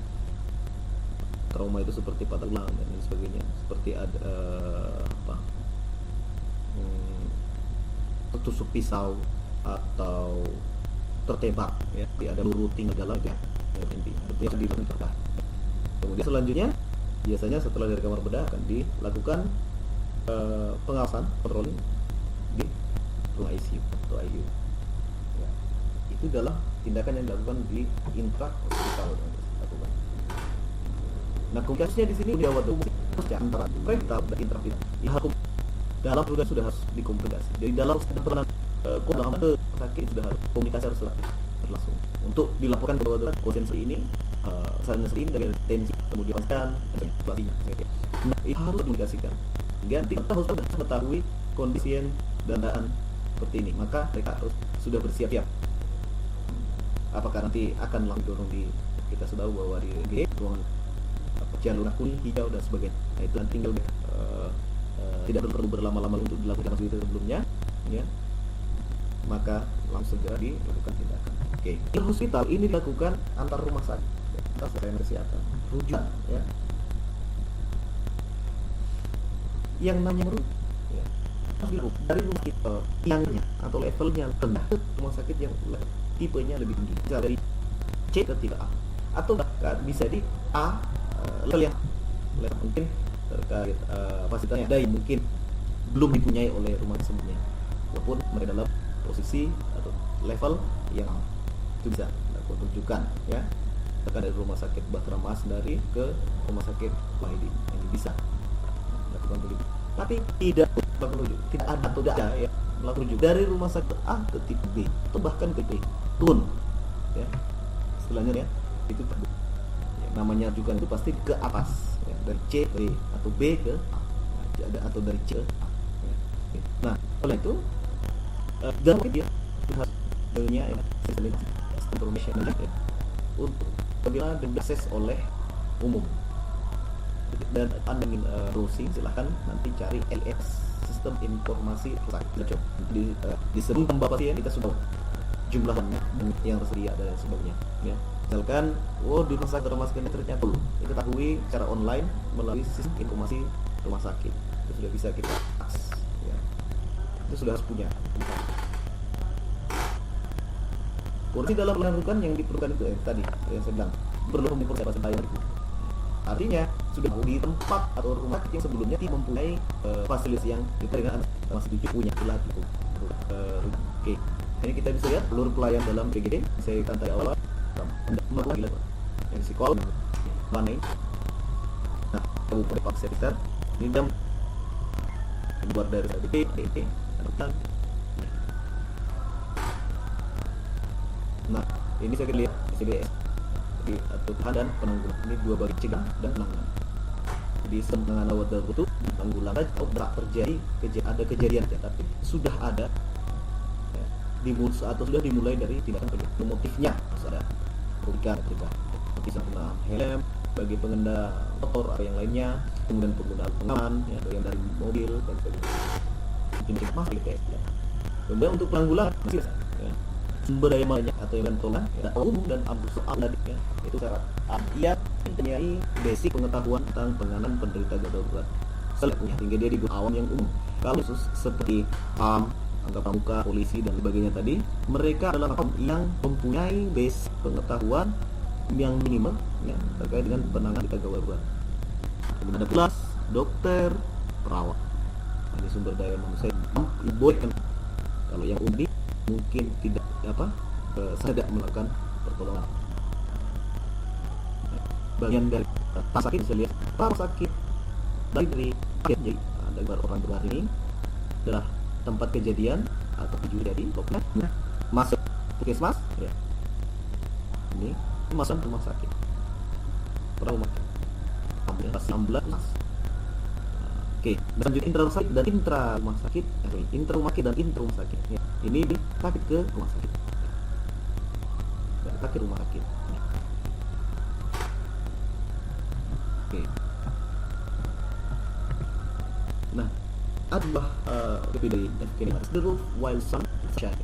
S1: Trauma itu seperti patah tulang dan lain sebagainya, seperti ada tusuk pisau atau tertembak, ya, tidak ada peluru tinggal dalam ya, artinya dilakukan. Kemudian selanjutnya biasanya setelah dari kamar bedah akan dilakukan pengawasan patroli di ruang ICU atau IU. Ya, itu adalah tindakan yang dilakukan di intra hospital yang dilakukan. Nah, komunikasinya di sini diawat antara mereka dan intra hospital. Dalam sudah harus dikomunikasi. Jadi dalam penanganan ke sakit sudah harus komunikasi harus berlangsung untuk dilaporkan kepada konsensus ini saling sering dari tensi kemudian paskan pelatihnya. Nah, itu harus dikomunikasikan. Ganti kita harus mengetahui kondisi dan keadaan seperti ini, maka mereka harus sudah bersiap-siap. Apakah nanti akan langsung kita sudah tahu bahwa di ruangan jalur kuning, hijau dan sebagainya. Nah, itu nanti tinggal tidak perlu berlama-lama untuk dilakukan seperti sebelumnya, ya. Maka langsung segera dilakukan tindakan. Oke. Di hospital ini dilakukan antar rumah sakit, antar pelayanan kesehatan, rujukan, ya. Yang namanya merujuk, ya, dari rumah sakit tiangnya atau levelnya rendah ke rumah sakit yang tipenya lebih tinggi, dari C ke tipe A, atau bahkan bisa di A level yang mungkin terkait fasilitasnya ada yang mungkin belum dipunyai oleh rumah sebelumnya, walaupun mereka dalam posisi atau level yang itu bisa dilakukan rujukan, ya, dari rumah sakit Batra Mas dari ke rumah sakit Wahidi ini bisa melakukan rujuk. Tapi tidak melakukan rujuk, tidak ada atau tidak ada, ya, melakukan rujuk dari rumah sakit A ke tipe B atau bahkan ke B turun, ya, istilahnya, ya, itu ya, namanya rujukan itu pasti ke atas, ya, dari C ke B atau B ke A, ada atau dari C ke A, ya. Nah, oleh itu dalam dia harus punya, ya, sistem information, ya, untuk apabila diakses oleh umum. Dan Anda ingin browsing, silahkan nanti cari LS, sistem informasi sakit. Di sebelum tambah pasien kita sudah jumlahnya yang tersedia dan sebagainya, ya. Misalkan di rumah sakit ternyata perlu diketahui secara online melalui sistem informasi rumah sakit, itu sudah bisa kita akses, ya. Itu sudah harus punya. Kursi dalam melakukan yang diperlukan itu tadi yang saya bilang perlu mempersiapkan bayar itu. Artinya sudah di tempat atau rumah yang sebelumnya tidak mempunyai fasilitas yang dengan masih tujuh punya itulah cukup. Oke. Ini kita bisa lihat seluruh pelayan dalam PGD. Saya katakan tadi awal melakukan yang psikolog mana ini. Nah, kabupaten Pak Sekitar ini jam keluar dari DP dan nah, ini saya lihat CBS atau dan penanggulangan ini dua bagi cegah dan penanganan. Jadi penanganan awal itu penanggulangan kalau tidak terjadi ada kejadian, ya, tapi sudah ada, ya, atau sudah dimulai dari tindakan pencegahan. Motifnya harus ada perbaikan cegah, seperti penggunaan helm bagi pengendara motor atau yang lainnya, kemudian penggunaan pengaman, ya, yang dari mobil dan sebagainya. Masih ya. Kemudian untuk penanggulangan masih, ya, sumber daya banyak atau yang tolong, ya, umum dan ambil soal tadi, ya, itu syarat. Ia mempunyai basic pengetahuan tentang penanganan penderita darurat selanjutnya hingga dia di awam yang umum. Kalau khusus seperti PAM, anggota muka, polisi dan sebagainya tadi, mereka adalah kaum yang mempunyai basic pengetahuan yang minimal, ya, terkait dengan penanganan penderita darurat. Kemudian ada kelas dokter, perawat. Ini sumber daya manusia boleh kan. Kalau yang unik mungkin tidak tidak melakukan pertolongan. Bagian dari sakit bisa lihat rumah sakit dari jadi ada orang berlari ini adalah tempat kejadian atau kejadian pokoknya masuk puskesmas, ya. Ini masuk rumah sakit rumah pas 16 mas. Oke, lanjut intra rumah sakit dan intra rumah sakit, intra rumah sakit dan intra rumah sakit, ya. Ini di sakit ke rumah sakit, dan sakit rumah sakit, ya. Oke. Nah, adalah lebih dari the roof while sun shine.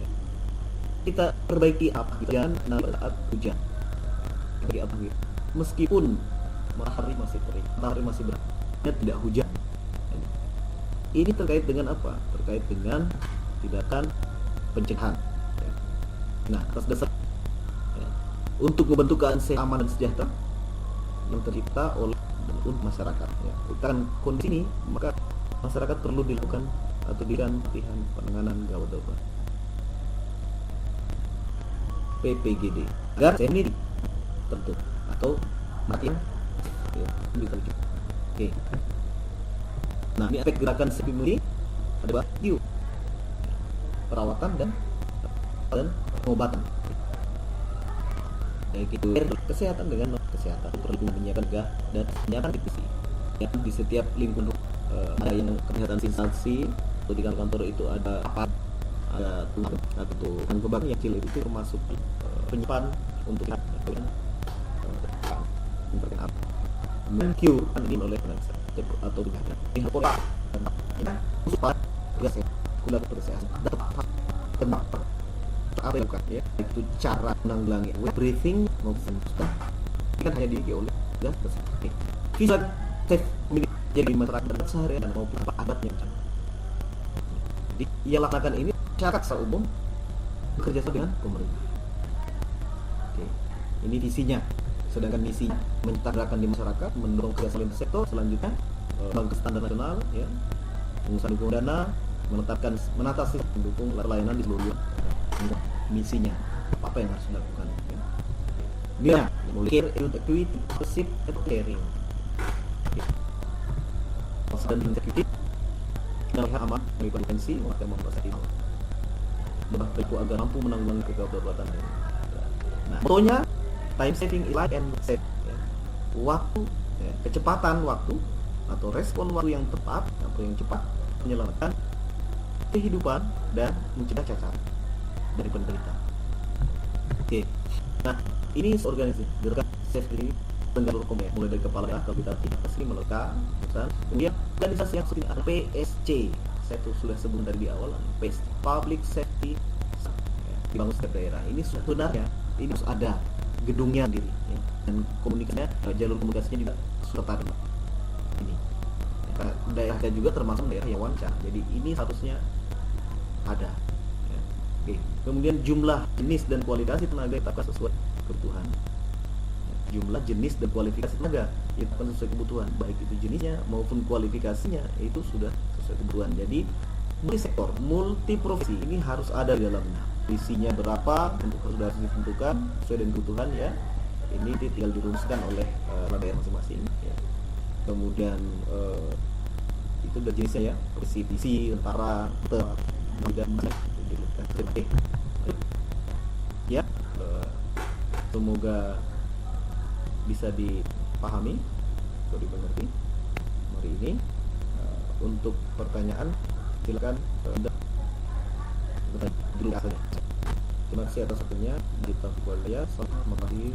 S1: Kita perbaiki apa hujan, saat hujan. Bagi apa gitu? Meskipun matahari masih terik, matahari masih berada, tidak hujan. Ini terkait dengan apa? Terkait dengan tindakan pencegahan, ya. Nah, atas dasar ya, untuk membentuk keadaan aman dan sejahtera yang tercipta oleh untuk masyarakat. Ya. Dengan kondisi ini, maka masyarakat perlu dilakukan atau diberikan pelatihan penanganan gawat darurat PPGD agar sendiri tentu atau mati ya, oke. Nah, ini efek gerakan CPMI adalah perawatan dan pengobatan, baik itu kesehatan dengan kesehatan, perlu menyiapkan dan menyiapkan divisi yang di setiap lingkungan ada yang kesehatan instansi atau di kantor itu ada apa, ada tulang atau kebakaran yang kecil itu termasuk penyimpan untuk cure ini oleh penasihat atau ini pola supaya tugas guna kesehatan tentang apa yang bukan ya, itu cara menanggulangi breathing maupun kan hanya dimiliki oleh tugas kesehatan bisa jadi masyarakat sehari dan maupun adatnya. Jadi ia lakukan ini masyarakat secara umum bekerja sama dengan pemerintah. Oke, ini visinya. Sedangkan misinya menciptakan di masyarakat, mendorong kerjasama sektor. Selanjutnya bangun standar nasional, ya, pengusaha dukungan dana, menata sistem mendukung pelayanan di seluruh dunia. Misinya apa yang harus dilakukan? Ya. Dia mulai care, activity, leadership, atau caring. Dan executive dalam hal aman, kompetensi, maka mempersiapkan berlaku agar mampu menanggulangi kegawatan. Nah, contohnya time saving life and save, ya. Waktu, ya, kecepatan waktu atau respon waktu yang tepat atau yang cepat menyelamatkan kehidupan dan mencegah cacat dari penderita. Oke, nah ini organisasi gerakan safety tengah komite mulai dari kepala daerah, kabupaten, asli melekat, kemudian organisasi yang seperti PSC saya tuh sudah sebut dari di awal, PSC Public Safety dibangun setiap daerah. Ini sebenarnya ini harus ada gedungnya sendiri, ya. Dan komunikasinya, jalur komunikasinya juga serta ini. Ya, daerahnya juga termasuk daerah yang wawancara. Jadi ini harusnya ada. Ya. Oke. Kemudian jumlah, jenis dan kualitas tenaga ditetapkan sesuai kebutuhan. Ya. Jumlah, jenis dan kualifikasi tenaga ditetapkan sesuai kebutuhan, baik itu jenisnya maupun kualifikasinya itu sudah sesuai kebutuhan. Jadi multi sektor, multi profesi ini harus ada di dalamnya. Visinya berapa untuk sudah ditentukan sesuai dengan kebutuhan, ya. Ini tinggal dirumuskan oleh daerah masing-masing, ya. Kemudian itu udah jenisnya, ya, visi tentara dan ya, semoga bisa dipahami atau dimengerti hari ini. Untuk pertanyaan silakan dulu saja. Terima kasih atas waktunya. Dita Fukulia, selamat pagi.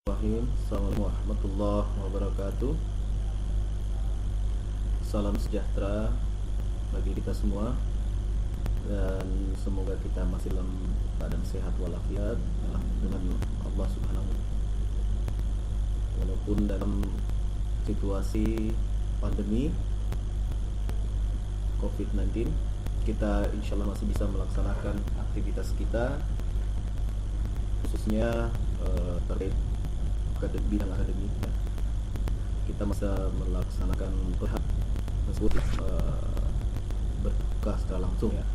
S1: Assalamualaikum warahmatullahi wabarakatuh. Salam sejahtera bagi kita semua, dan semoga kita masih dalam keadaan sehat walafiat dengan Allah Subhanahu wa Ta'ala. Walaupun dalam situasi pandemi COVID-19, kita insya Allah masih bisa melaksanakan aktivitas kita, khususnya terkait bidang akademik. Kita masih melaksanakan berhak tersebut berbuka secara langsung ya.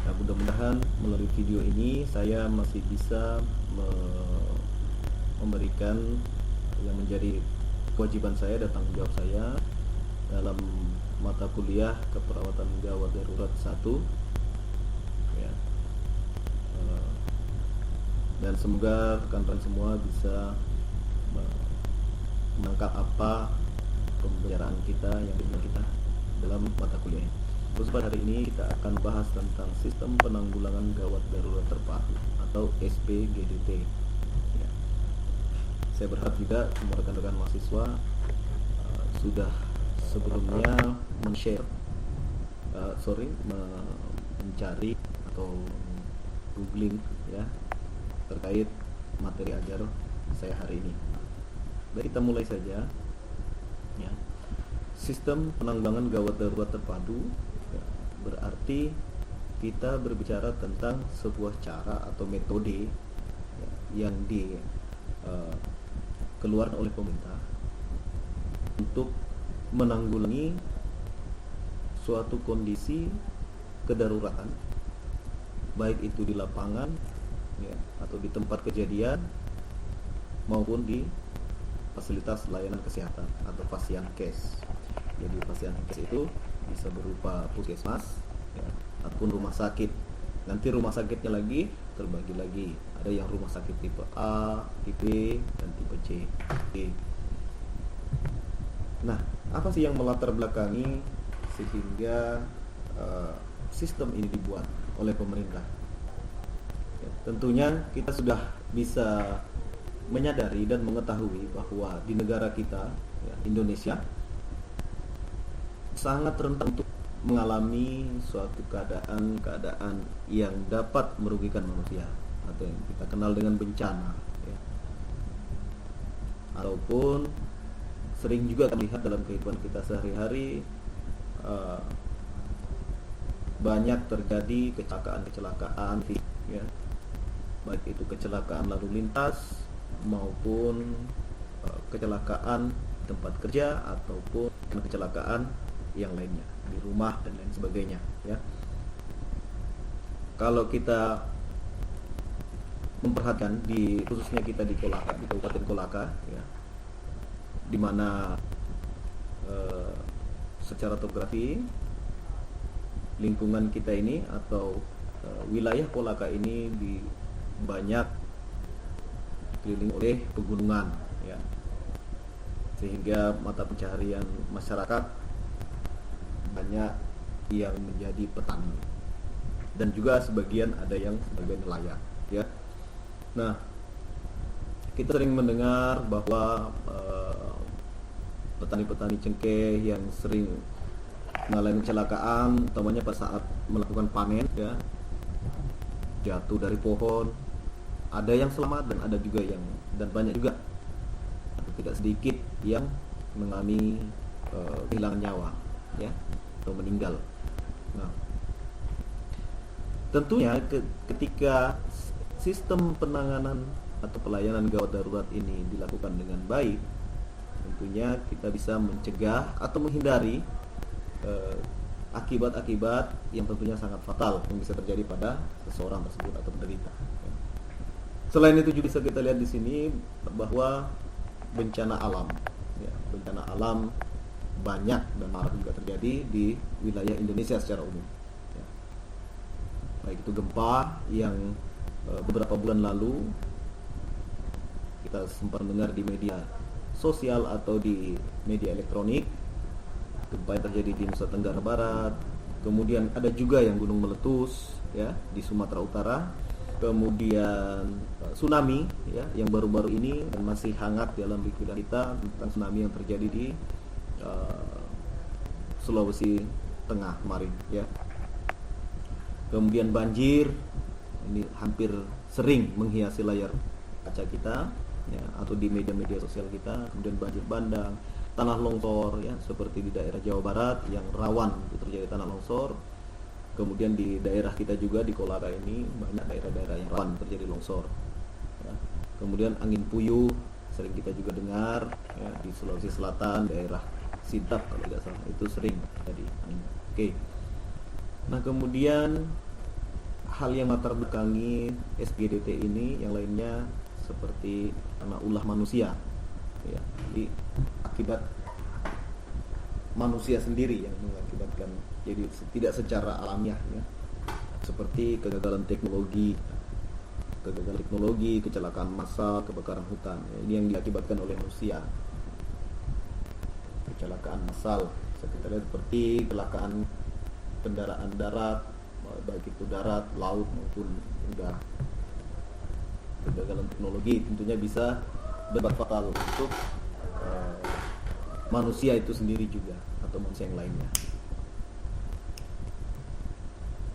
S1: Nah, mudah-mudahan melalui video ini saya masih bisa memberikan yang menjadi kewajiban saya dan tanggung jawab saya dalam mata kuliah keperawatan gawat darurat 1 ya. Dan semoga rekan-rekan semua bisa menangkap apa pembicaraan kita yang dimana kita dalam mata kuliah ini. Terus pada hari ini kita akan bahas tentang sistem penanggulangan gawat darurat terpadu atau SPGDT ya. Saya berharap juga semua rekan-rekan mahasiswa sudah sebelumnya mencari atau googling ya terkait materi ajar saya hari ini. Baik, kita mulai saja ya. Sistem penanggulangan gawat darurat terpadu ya, berarti kita berbicara tentang sebuah cara atau metode ya, yang dikeluarkan oleh pemerintah untuk menanggulangi suatu kondisi kedaruratan, baik itu di lapangan ya, atau di tempat kejadian maupun di fasilitas layanan kesehatan atau Fasiankes. Jadi Fasiankes itu bisa berupa puskesmas ya, ataupun rumah sakit. Nanti rumah sakitnya lagi terbagi lagi. Ada yang rumah sakit tipe A, tipe B, dan tipe C. Nah, apa sih yang melatar belakangi sehingga sistem ini dibuat oleh pemerintah? Ya, tentunya kita sudah bisa menyadari dan mengetahui bahwa di negara kita ya, Indonesia sangat rentan untuk mengalami suatu keadaan yang dapat merugikan manusia atau yang kita kenal dengan bencana ya. Ataupun sering juga terlihat dalam kehidupan kita sehari-hari banyak terjadi kecelakaan ya, baik itu kecelakaan lalu lintas maupun kecelakaan tempat kerja ataupun kecelakaan yang lainnya di rumah dan lain sebagainya ya. Kalau kita memperhatikan khususnya kita di Kolaka, di Kabupaten Kolaka ya, di mana secara topografi lingkungan kita ini atau wilayah Kolaka ini banyak dikelilingi oleh pegunungan ya, sehingga mata pencaharian masyarakat banyak yang menjadi petani dan juga sebagian nelayan ya. Nah, kita sering mendengar bahwa petani-petani cengkeh yang sering mengalami kecelakaan utamanya pada saat melakukan panen ya, jatuh dari pohon. Ada yang selamat dan ada juga dan banyak juga atau tidak sedikit yang mengalami kehilangan nyawa ya atau meninggal. Nah, tentunya ketika sistem penanganan atau pelayanan gawat darurat ini dilakukan dengan baik, tentunya kita bisa mencegah atau menghindari akibat-akibat yang tentunya sangat fatal yang bisa terjadi pada seseorang tersebut atau penderita. Selain itu juga bisa kita lihat di sini bahwa bencana alam, ya, bencana alam banyak dan marak juga terjadi di wilayah Indonesia secara umum. Ya. Baik itu gempa yang beberapa bulan lalu kita sempat mendengar di media sosial atau di media elektronik, gempa yang terjadi di Nusa Tenggara Barat. Kemudian ada juga yang gunung meletus ya di Sumatera Utara. Kemudian tsunami ya, yang baru-baru ini dan masih hangat dalam pikiran kita tentang tsunami yang terjadi di Sulawesi Tengah kemarin ya. Kemudian banjir, ini hampir sering menghiasi layar kaca kita ya, atau di media-media sosial kita. Kemudian banjir bandang, tanah longsor ya, seperti di daerah Jawa Barat yang rawan untuk terjadi tanah longsor. Kemudian di daerah kita juga di Kolaka ini banyak daerah-daerah yang rawan terjadi longsor ya. Kemudian angin puyuh sering kita juga dengar ya, di Sulawesi Selatan daerah Sintap kalau tidak salah itu sering terjadi angin. Oke. Nah kemudian hal yang latar belakangi SGDT ini yang lainnya seperti karena ulah manusia ya, jadi akibat manusia sendiri yang mengakibatkan, jadi tidak secara alamiah ya, seperti kegagalan teknologi, kecelakaan massal, kebakaran hutan ya, ini yang diakibatkan oleh manusia. Kecelakaan massal kita lihat seperti kecelakaan kendaraan darat, baik itu darat, laut maupun udara. Kegagalan teknologi tentunya bisa berakibat fatal untuk manusia itu sendiri juga atau manusia yang lainnya.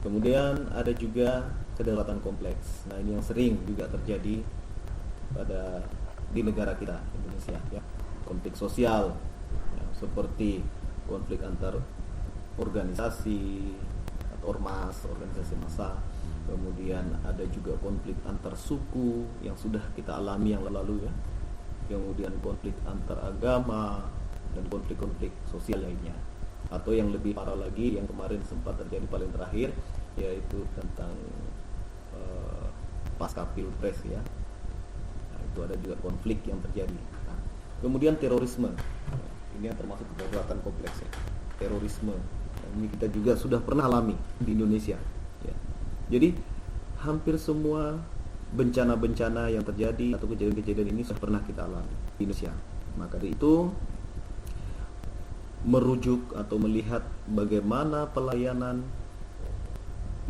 S1: Kemudian ada juga kedaruratan kompleks. Nah ini yang sering juga terjadi di negara kita Indonesia ya. Konflik sosial ya, seperti konflik antar organisasi atau ormas, organisasi massa. Kemudian ada juga konflik antar suku yang sudah kita alami yang lalu ya. Kemudian konflik antar agama dan konflik-konflik sosial lainnya. Atau yang lebih parah lagi yang kemarin sempat terjadi paling terakhir, yaitu tentang pasca pilpres ya. Nah, itu ada juga konflik yang terjadi. Nah, kemudian terorisme, ini yang termasuk kedaruratan kompleks ya. Terorisme, nah, ini kita juga sudah pernah alami di Indonesia ya. Jadi hampir semua bencana-bencana yang terjadi atau kejadian-kejadian ini sudah pernah kita alami di Indonesia. Maka dari itu merujuk atau melihat bagaimana pelayanan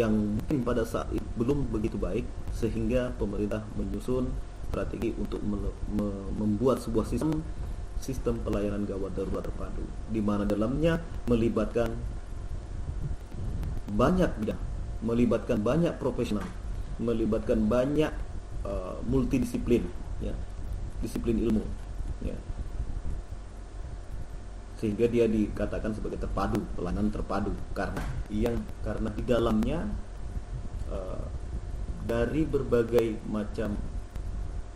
S1: yang mungkin pada saat itu belum begitu baik, sehingga pemerintah menyusun strategi untuk membuat sebuah sistem pelayanan gawat darurat terpadu, di mana dalamnya melibatkan banyak bidang, melibatkan banyak profesional, melibatkan banyak multidisiplin ya, disiplin ilmu ya, sehingga dia dikatakan sebagai terpadu, pelayanan terpadu karena di dalamnya dari berbagai macam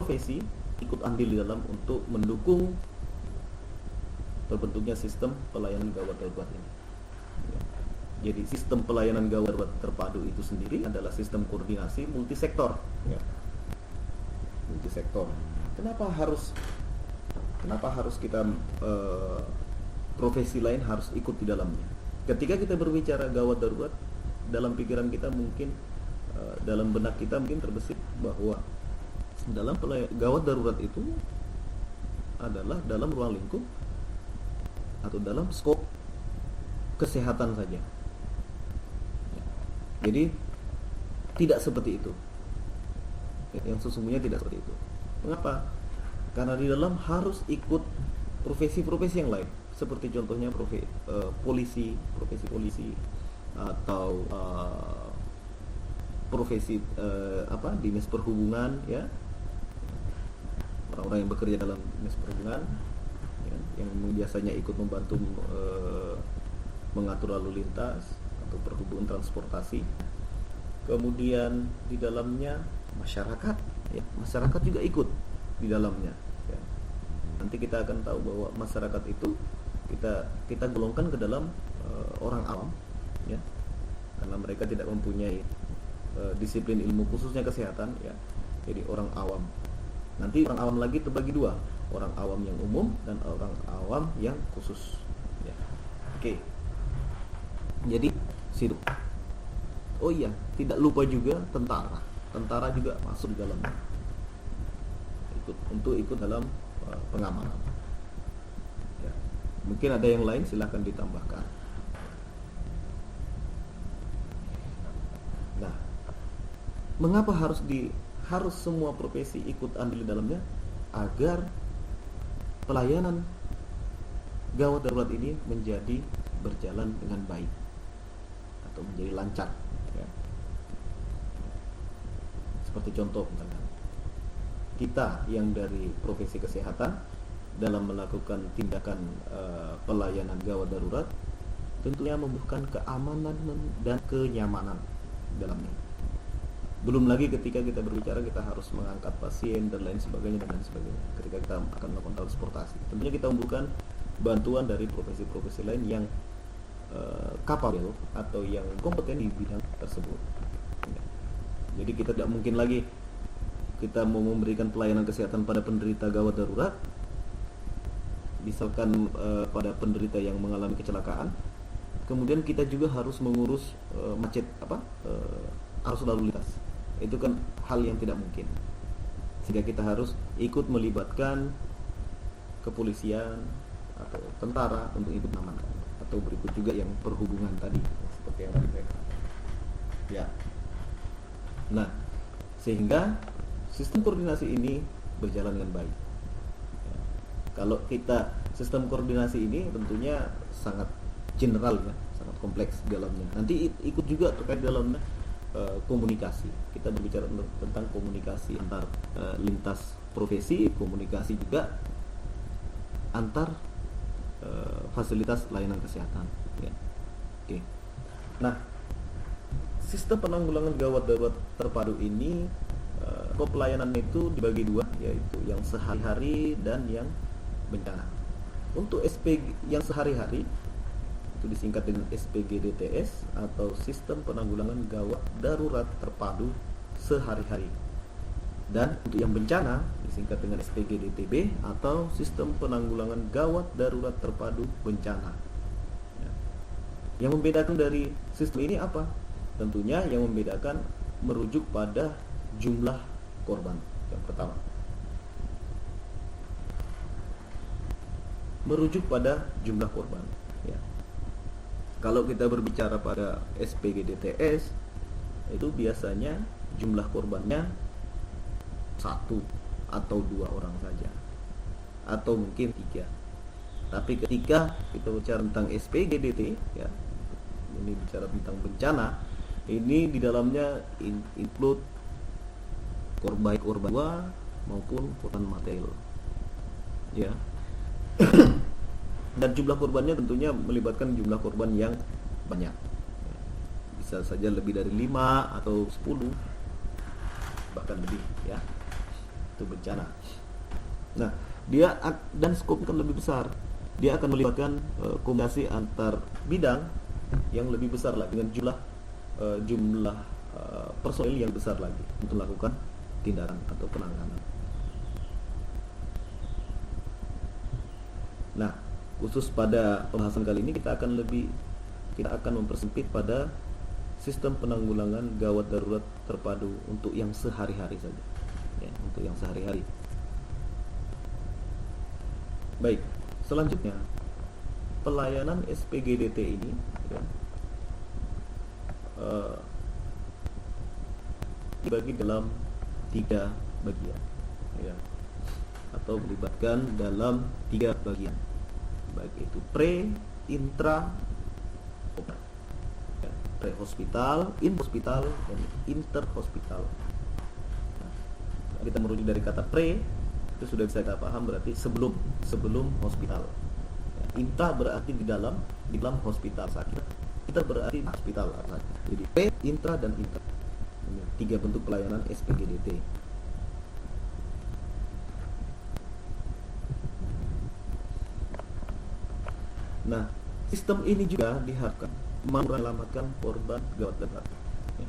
S1: profesi ikut andil di dalam untuk mendukung terbentuknya sistem pelayanan gawat darurat ini. Jadi sistem pelayanan gawat darurat terpadu itu sendiri adalah sistem koordinasi multisektor. Ya. Multisektor. Kenapa harus kita profesi lain harus ikut di dalamnya? Ketika kita berbicara gawat darurat, dalam pikiran kita mungkin, dalam benak kita mungkin terbesit bahwa dalam gawat darurat itu adalah dalam ruang lingkup atau dalam skop kesehatan saja. Jadi tidak seperti itu. Yang sesungguhnya tidak seperti itu. Mengapa? Karena di dalam harus ikut profesi-profesi yang lain. Seperti contohnya profesi polisi atau profesi dinas perhubungan ya, orang-orang yang bekerja dalam dinas perhubungan ya, yang biasanya ikut membantu mengatur lalu lintas atau perhubungan transportasi. Kemudian di dalamnya masyarakat ya, masyarakat juga ikut di dalamnya ya. Nanti kita akan tahu bahwa masyarakat itu kita golongkan ke dalam orang awam ya, karena mereka tidak mempunyai disiplin ilmu khususnya kesehatan ya. Jadi orang awam. Nanti orang awam lagi terbagi dua, orang awam yang umum dan orang awam yang khusus ya. Oke. Jadi situ. Oh iya, tidak lupa juga tentara juga masuk di dalamnya, ikut dalam pengamanan. Mungkin ada yang lain, silahkan ditambahkan. Nah, Mengapa harus semua profesi ikut andil di dalamnya? Agar pelayanan gawat darurat ini menjadi berjalan dengan baik atau menjadi lancar, ya. Seperti contoh misalkan kita yang dari profesi kesehatan dalam melakukan tindakan pelayanan gawat darurat tentunya membutuhkan keamanan dan kenyamanan dalamnya. Belum lagi ketika kita berbicara kita harus mengangkat pasien dan lain sebagainya. Ketika kita akan melakukan transportasi, tentunya kita membutuhkan bantuan dari profesi-profesi lain yang kapabel atau yang kompeten di bidang tersebut. Jadi kita tidak mungkin lagi kita mau memberikan pelayanan kesehatan pada penderita gawat darurat, misalkan pada penderita yang mengalami kecelakaan, kemudian kita juga harus mengurus arus lalu lintas. Itu kan hal yang tidak mungkin, sehingga kita harus ikut melibatkan kepolisian atau tentara untuk ikut mengamankan, atau berikut juga yang perhubungan tadi seperti yang tadi saya katakan, ya. Nah, sehingga sistem koordinasi ini berjalan dengan baik, ya. Kalau kita sistem koordinasi ini tentunya sangat general, ya, sangat kompleks di dalamnya. Nanti ikut juga terkait dalamnya komunikasi. Kita berbicara tentang komunikasi antar lintas profesi, komunikasi juga antar fasilitas layanan kesehatan, ya. Oke. Nah, sistem penanggulangan gawat darurat terpadu ini pelayanan itu dibagi dua, yaitu yang sehari-hari dan yang bencana. Untuk SPG yang sehari-hari itu disingkat dengan SPGDTS atau Sistem Penanggulangan Gawat Darurat Terpadu Sehari-hari. Dan untuk yang bencana disingkat dengan SPGDTB atau Sistem Penanggulangan Gawat Darurat Terpadu Bencana. Ya. Yang membedakan dari sistem ini apa? Tentunya yang membedakan merujuk pada jumlah korban. Yang pertama, merujuk pada jumlah korban, ya. Kalau kita berbicara pada SPGDTS, itu biasanya jumlah korbannya 1 atau 2 orang saja, atau mungkin 3. Tapi ketika kita bicara tentang SPGDT, ya, ini bicara tentang bencana, ini di dalamnya include korban jiwa maupun korban material, ya. Dan jumlah korbannya tentunya melibatkan jumlah korban yang banyak, bisa saja lebih dari 5 atau 10, bahkan lebih, ya. Itu bencana. Nah, dia dan skopnya kan lebih besar. Dia akan melibatkan kombinasi antar bidang yang lebih besar lagi, dengan jumlah personil yang besar lagi untuk melakukan tindakan atau penanganan. Nah, khusus pada pembahasan kali ini kita akan mempersempit pada sistem penanggulangan gawat darurat terpadu untuk yang sehari-hari saja, ya, untuk yang sehari-hari. Baik, selanjutnya pelayanan SPGDT ini, ya, dibagi dalam 3 bagian, ya, atau melibatkan dalam 3 bagian, baik itu pre, intra, ya, pre-hospital, in-hospital, dan inter-hospital. Nah, kita merujuk dari kata pre, itu sudah bisa kita paham, berarti sebelum hospital. Ya, intra berarti di dalam hospital sakit, inter berarti hospital sakit. Jadi pre, intra, dan inter. Ini 3 bentuk pelayanan SPGDT. Nah, sistem ini juga diharapkan menyelamatkan korban gawat darurat. Ya.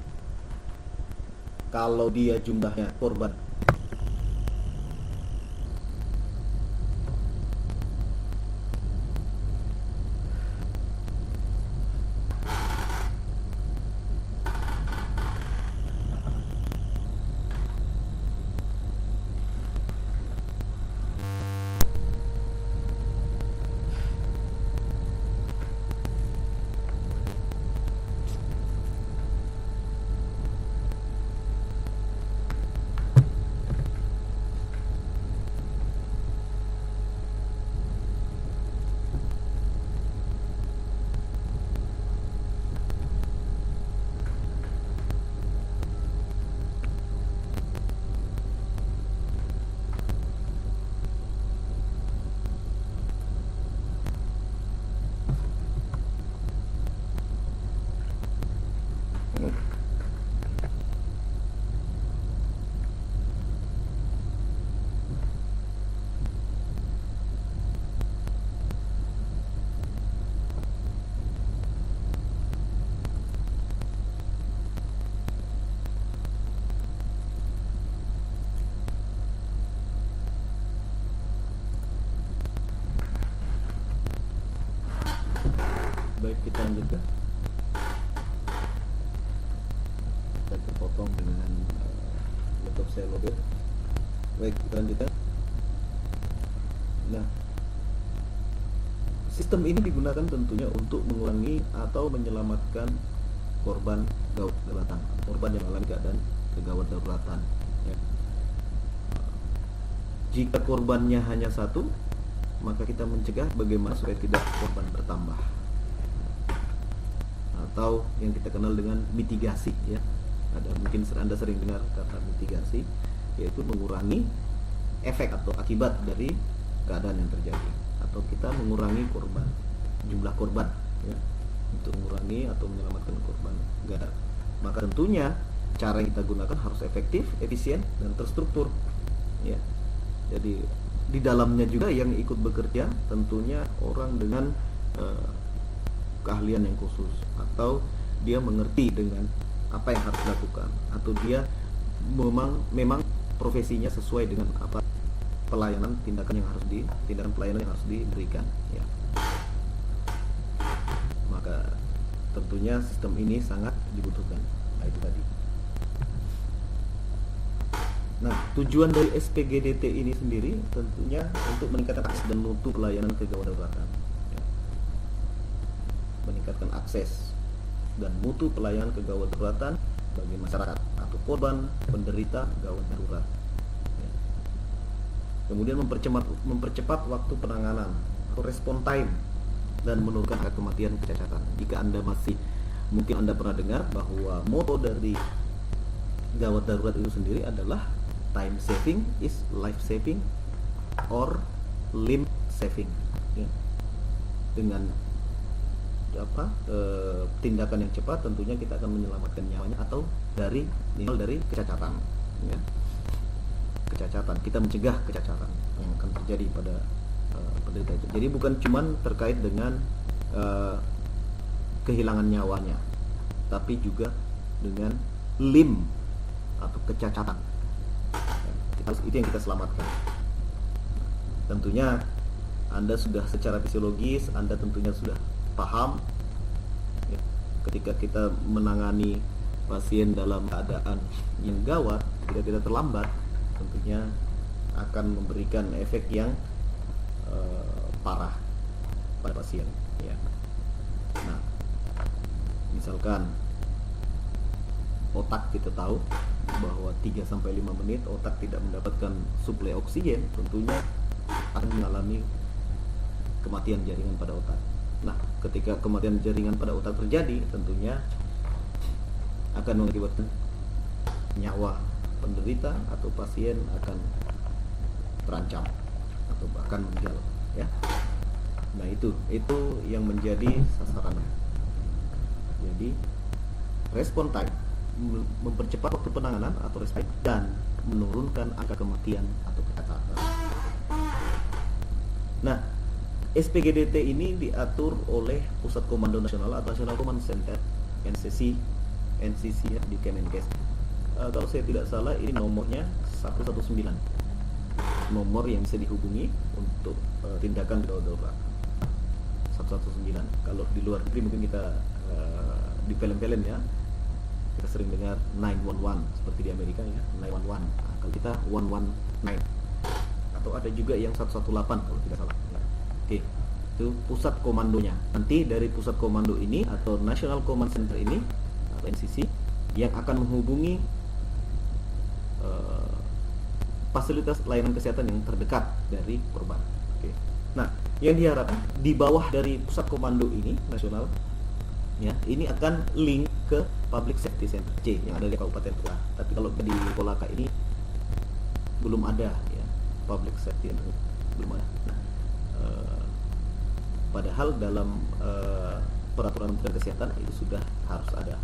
S1: Kalau dia jumlahnya korban Baik, kita lanjutkan. Saya terpotong dengan laptop saya lobet. Baik, kita lanjutkan. Nah, sistem ini digunakan tentunya untuk mengurangi atau menyelamatkan korban gawat daruratan, korban yang mengalami keadaan kegawat daruratan. Ya. Jika korbannya hanya satu, maka kita mencegah bagaimana supaya tidak korban bertambah, atau yang kita kenal dengan mitigasi. Ya, ada mungkin Anda sering dengar kata mitigasi, yaitu mengurangi efek atau akibat dari keadaan yang terjadi, atau kita mengurangi korban, jumlah korban, ya, untuk mengurangi atau menyelamatkan korban gawat. Maka tentunya cara yang kita gunakan harus efektif, efisien, dan terstruktur. Ya, jadi di dalamnya juga yang ikut bekerja tentunya orang dengan keahlian yang khusus, atau dia mengerti dengan apa yang harus dilakukan, atau dia memang profesinya sesuai dengan apa tindakan pelayanan yang harus diberikan. Ya. Maka tentunya sistem ini sangat dibutuhkan. Nah, itu tadi. Nah, tujuan dari SPGDT ini sendiri tentunya untuk meningkatkan akses dan mutu pelayanan kegawat daruratan. Ya. Meningkatkan akses dan mutu pelayanan kegawat daruratan bagi masyarakat atau korban penderita gawat darurat. Ya. Kemudian mempercepat waktu penanganan atau respon time dan menurunkan angka kematian kecacatan. Jika Anda mungkin Anda pernah dengar bahwa moto dari gawat darurat itu sendiri adalah time saving is life saving or limb saving. Ya. Dengan tindakan yang cepat tentunya kita akan menyelamatkan nyawanya atau dari kecacatan. Ya. Kecacatan, kita mencegah kecacatan yang akan terjadi pada penderita itu. Jadi bukan cuman terkait dengan kehilangan nyawanya, tapi juga dengan limb atau kecacatan. Itu yang kita selamatkan. Tentunya Anda sudah secara fisiologis, Anda tentunya sudah paham ya, ketika kita menangani pasien dalam keadaan yang gawat, tidak terlambat, tentunya akan memberikan efek yang parah pada pasien. Ya. Nah, misalkan otak, kita tahu bahwa 3-5 menit otak tidak mendapatkan suplai oksigen, tentunya akan mengalami kematian jaringan pada otak. Nah, ketika kematian jaringan pada otak terjadi, tentunya akan mengakibatkan nyawa penderita atau pasien akan terancam atau bahkan meninggal. Ya. Nah, itu yang menjadi sasarannya. Jadi respon time, mempercepat waktu penanganan atau respon, dan menurunkan angka kematian atau kecacatan. Nah, SPGDT ini diatur oleh Pusat Komando Nasional atau National Command Center, NCC ya, di Kemenkes. Kalau saya tidak salah ini nomornya 119, nomor yang bisa dihubungi untuk tindakan gawat darurat. 119. Kalau di luar negeri mungkin kita di film-film ya, kita sering dengar 911 seperti di Amerika ya, 911. Nah, kalau kita 119, atau ada juga yang 118 kalau tidak salah. Oke, itu pusat komandonya. Nanti dari pusat komando ini atau National Command Center ini atau NCC yang akan menghubungi fasilitas layanan kesehatan yang terdekat dari korban. Oke. Nah, yang diharapkan di bawah dari pusat komando ini nasional, ya, ini akan link ke Public Safety Center C yang ada di Kabupaten Tua. Tapi kalau di Kolaka ini belum ada ya, Public Safety Center belum ada. Nah, padahal dalam peraturan Kementerian Kesehatan itu sudah harus ada,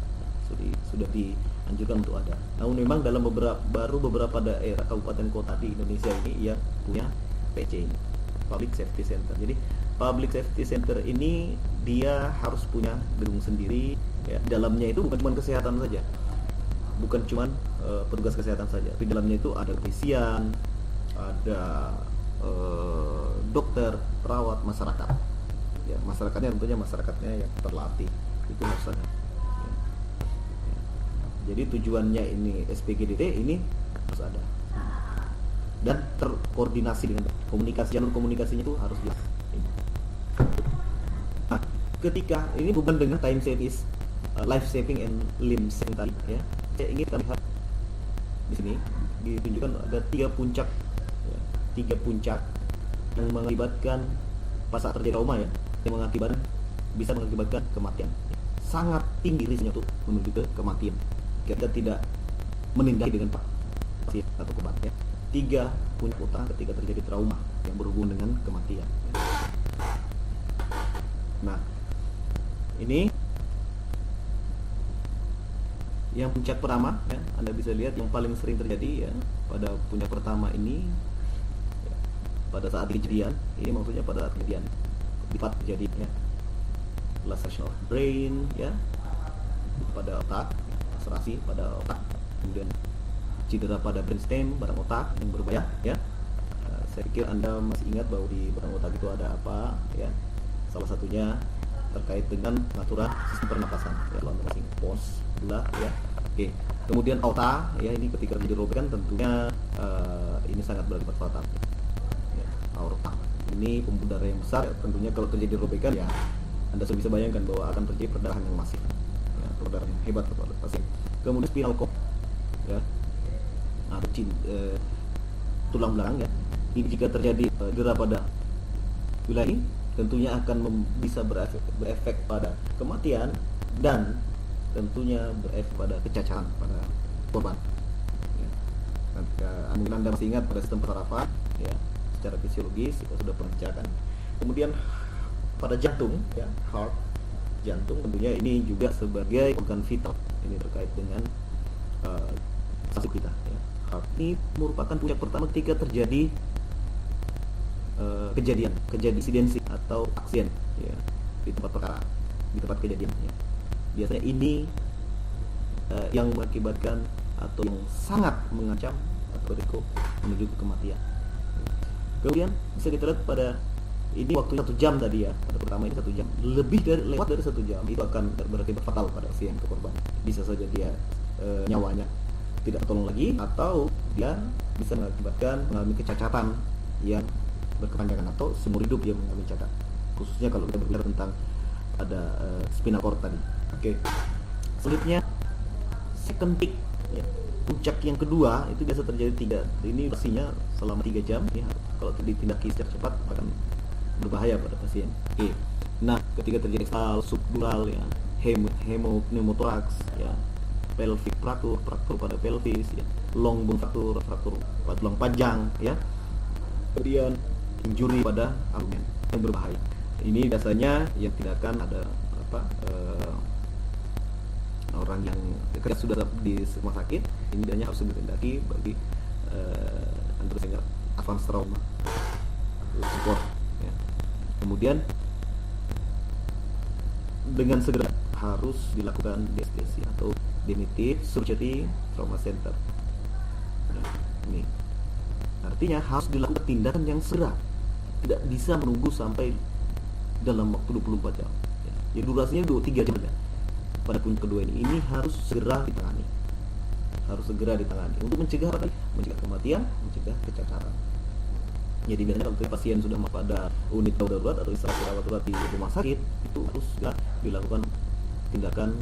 S1: sudah dianjurkan untuk ada. Namun memang dalam beberapa daerah kabupaten kota di Indonesia ini yang punya PC ini, Public Safety Center. Jadi Public Safety Center ini dia harus punya gedung sendiri. Ya. Dalamnya itu bukan cuma kesehatan saja, bukan cuma petugas kesehatan saja. Di dalamnya itu ada kepolisian, ada dokter, perawat, masyarakat. Ya, masyarakatnya tentunya masyarakatnya yang terlatih itu harus ada. Ya. Jadi tujuannya ini SPGDT ini harus ada dan terkoordinasi dengan komunikasi, jalur komunikasinya itu harus jelas. Nah, ketika ini hubungan dengan time saving is life saving and limb saving tadi ya, saya ingin kita lihat di sini ditunjukkan ada 3 puncak ya, 3 puncak yang mengakibatkan pas saat terjadi trauma ya, yang bisa mengakibatkan kematian. Sangat tinggi risikonya untuk menuju ke kematian. Kita tidak menindaki dengan pasien atau korban ya. 3 puncak utama ketika terjadi trauma yang berhubungan dengan kematian. Nah, ini yang puncak pertama ya, Anda bisa lihat yang paling sering terjadi ya pada puncak pertama ini ya, pada saat kejadian. Ini maksudnya pada saat kejadian cepat terjadi ya, laceration of brain ya, pada otak, laserasi pada otak, kemudian cedera pada brainstem, barang otak yang berbahaya ya. Saya pikir Anda masih ingat bahwa di barang otak itu ada apa ya, salah satunya terkait dengan pengaturan sistem pernapasan ya, kalau Anda masih ingat pos gula ya. Oke, kemudian aorta ya, ini ketika terjadi robekan tentunya ini sangat berakibat fatal ya, aorta ini pembuluh darah yang besar ya, tentunya kalau terjadi robekan ya Anda sudah bisa bayangkan bahwa akan terjadi perdarahan yang masif ya, perdarahan yang hebat kepada pasien. Kemudian spinal cord ya, atau tulang belakang ya, ini jika terjadi cedera pada wilayah ini tentunya akan bisa berefek pada kematian dan tentunya berefek pada kecacaran pada korban ya. Mungkin Anda masih ingat pada sistem persarafan ya, secara fisiologis kita sudah pernah bicarakan. Kemudian pada jantung ya, heart, jantung tentunya ini juga sebagai organ vital, ini terkait dengan sasib kita ya. Heart ini merupakan puncak pertama ketika terjadi kejadian insidensi atau aksiden ya, di tempat perkara, di tempat kejadian ya. Biasanya ini yang mengakibatkan atau yang sangat mengancam atau berisiko menuju ke kematian. Kemudian bisa kita lihat pada ini waktu 1 jam tadi ya, pada pertama ini 1 jam, lewat dari 1 jam itu akan berakibat fatal pada pasien ke korban. Bisa saja dia nyawanya tidak tertolong lagi, atau dia bisa mengakibatkan mengalami kecacatan yang berkepanjangan atau seumur hidup dia mengalami cacat, khususnya kalau kita berbicara tentang ada spinal cord tadi. Oke. Selanjutnya second peak ya. Puncak yang kedua itu biasa terjadi ini durasinya selama 3 jam ya. Kalau ditindaki secara cepat akan berbahaya pada pasien. Oke. Nah, ketika terjadi subdural ya, hemopneumothorax ya, pelvic fracture pada pelvis ya, long bone fracture pada tulang panjang ya. Kemudian injury pada abdomen yang berbahaya. Ini biasanya yang tidak akan ada orang yang sudah di rumah sakit, ini biasanya harus ditindaki bagi advance trauma support ya. Kemudian dengan segera harus dilakukan DSTC atau Definitive Surgery Trauma Center ya, ini artinya harus dilakukan tindakan yang segera, tidak bisa menunggu sampai dalam waktu 24 jam ya. Jadi durasinya 3 jam ya. Pada puncak kedua ini harus segera ditangani, untuk mencegah apa? Mencegah kematian, mencegah kecacatan. Jadi biasanya kalau pasien sudah pada unit darurat atau isolasi rawat darurat di rumah sakit, itu harus segera dilakukan tindakan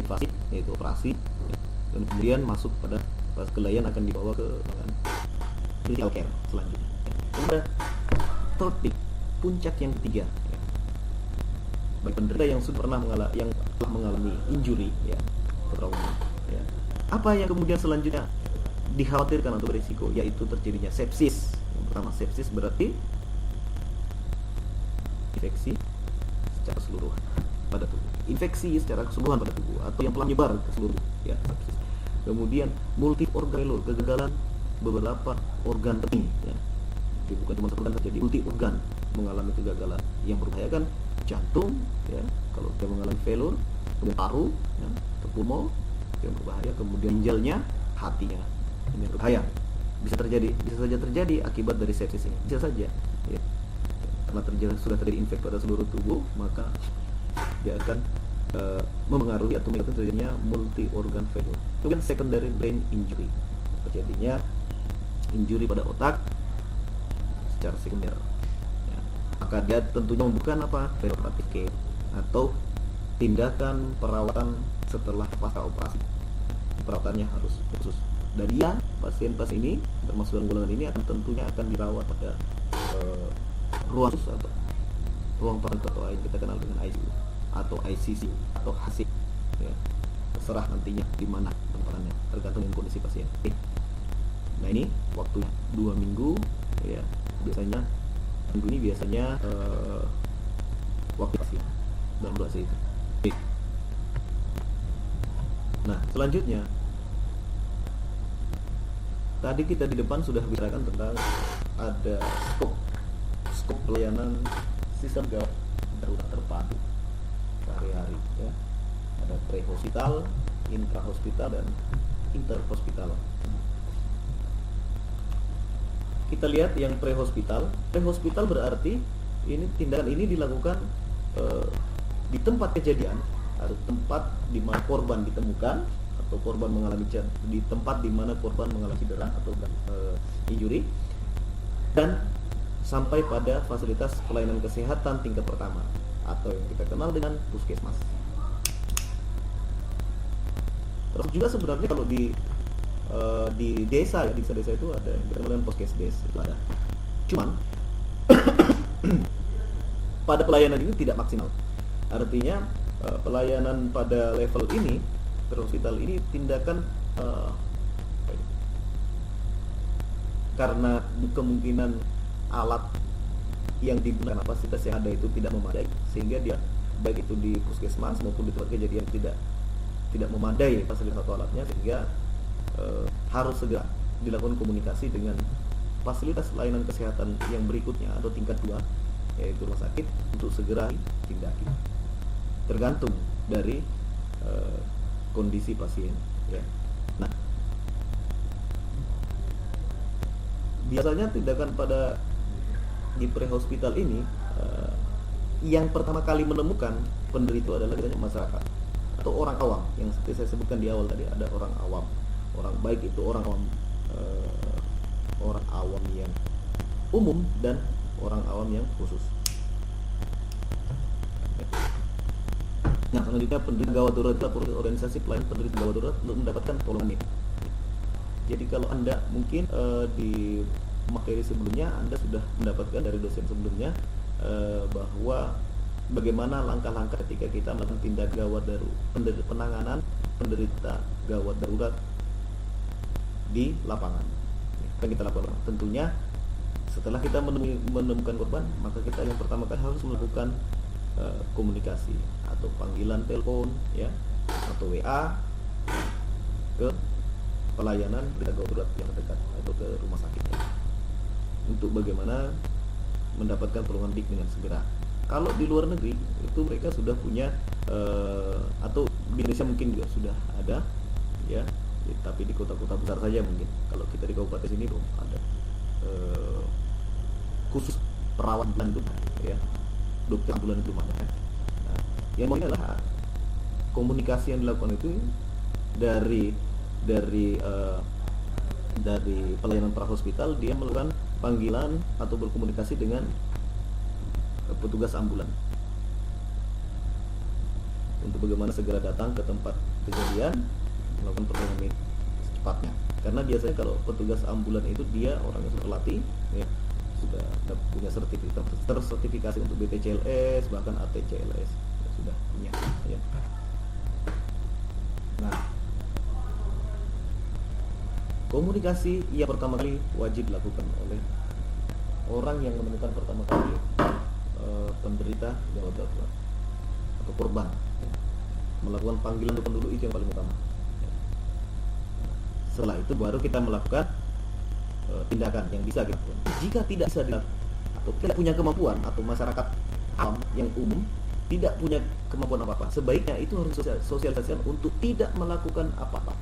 S1: invasif, yaitu operasi ya. Dan kemudian masuk pada pas kelainan akan dibawa ke critical care selanjutnya. Kemudian third peak, puncak yang ketiga ya. Bagi penderita yang sudah pernah mengalami injury ya, trauma ya. Apa yang kemudian selanjutnya dikhawatirkan atau berisiko, yaitu terjadinya sepsis. Yang pertama, sepsis berarti infeksi secara keseluruhan pada tubuh, infeksi secara keseluruhan pada tubuh atau yang telah menyebar ke seluruh ya, sepsis. Kemudian multi organ failure, kegagalan beberapa organ penting ya. Jadi bukan cuma satu organ, terjadi multi organ mengalami kegagalan yang membahayakan jantung ya, kalau dia mengalami failure, kemudian paru ya, pulmo yang berbahaya, kemudian ginjalnya, hatinya ini berbahaya. Bisa saja terjadi akibat dari sepsis ini, bisa saja ya. karena sudah terjadi infeksi pada seluruh tubuh, maka dia akan mempengaruhi atau menyebabkan terjadinya multi organ failure. Itu kan secondary brain injury, terjadinya injury pada otak secara sekunder. Ya. Maka dia tentunya membutuhkan apa? Perioperatif care atau tindakan perawatan setelah pasca operasi. Perawatannya harus khusus. Dan dia pasien-pasien ini termasuk dalam golongan ini tentunya akan dirawat pada ruang khusus atau ruang perawatan atau yang kita kenal dengan ICU atau ICC atau HASIC, ya. Terserah nantinya di mana tempatannya, tergantung dengan kondisi pasien. Nah ini waktunya 2 minggu, ya. Biasanya minggu ini biasanya waktu pasien dalam durasi itu. Nah selanjutnya, tadi kita di depan sudah bicarakan tentang ada skop pelayanan sistem gawat darurat terpadu sehari-hari, ya. Ada pre-hospital, intra-hospital, dan inter-hospital. Kita lihat yang pre-hospital. Pre-hospital berarti tindakan ini dilakukan di tempat kejadian atau tempat di mana korban ditemukan atau korban mengalami di tempat di mana korban mengalami cedera atau injury, dan sampai pada fasilitas pelayanan kesehatan tingkat pertama atau yang kita kenal dengan puskesmas. Terus juga sebenarnya kalau di desa, ya, di desa itu ada yang kita kenal dengan puskesdes, itu ada. Cuman pada pelayanan ini tidak maksimal. Artinya pelayanan pada level ini, hospital ini tindakan karena kemungkinan alat yang digunakan fasilitas yang ada itu tidak memadai, sehingga dia baik itu di puskesmas maupun di tempat kejadian tidak memadai fasilitas atau alatnya, sehingga harus segera dilakukan komunikasi dengan fasilitas layanan kesehatan yang berikutnya atau tingkat 2, yaitu rumah sakit, untuk segera ditindaki, tergantung dari kondisi pasien, ya. Nah, biasanya tindakan pada di pre-hospital ini yang pertama kali menemukan penderita itu adalah biasanya masyarakat atau orang awam, yang seperti saya sebutkan di awal tadi, ada orang awam, orang baik itu orang awam yang umum dan orang awam yang khusus. Nah, selanjutnya penderita gawat darurat itu organisasi pelayanan penderita gawat darurat untuk mendapatkan pertolongan ini. Jadi kalau Anda mungkin di materi sebelumnya Anda sudah mendapatkan dari dosen sebelumnya bahwa bagaimana langkah-langkah ketika kita melakukan tindak gawat darurat, penanganan penderita gawat darurat di lapangan. Yang kita lakukan tentunya setelah kita menemukan korban, maka kita yang pertama kali harus melakukan komunikasi atau panggilan telepon, ya, atau WA ke pelayanan penderita gawat darurat yang terdekat atau ke rumah sakitnya untuk bagaimana mendapatkan pertolongan dengan segera. Kalau di luar negeri itu mereka sudah punya atau di Indonesia mungkin juga sudah ada, ya, tapi di kota-kota besar saja mungkin. Kalau kita di kabupaten sini belum ada khusus perawat ambulan itu, ya, dokter ambulan itu belum ada. Nah, yang ini adalah komunikasi yang dilakukan itu dari pelayanan prahospital, dia melakukan panggilan atau berkomunikasi dengan petugas ambulan untuk bagaimana segera datang ke tempat kejadian melakukan pertolongan secepatnya. Karena biasanya kalau petugas ambulan itu dia orang yang sudah terlatih, ya, sudah punya tersertifikasi untuk BPCLS bahkan ATCLS, ya, sudah punya, ya. Nah, komunikasi yang pertama kali wajib dilakukan oleh orang yang menemukan pertama kali penderita gawat darurat atau korban, ya. Melakukan panggilan telepon dulu, itu yang paling utama, ya. Setelah itu baru kita melakukan tindakan yang bisa kita lakukan. Jika tidak bisa dilakukan atau tidak punya kemampuan, atau masyarakat awam yang umum tidak punya kemampuan apa-apa, sebaiknya itu harus sosialisasikan untuk tidak melakukan apa-apa.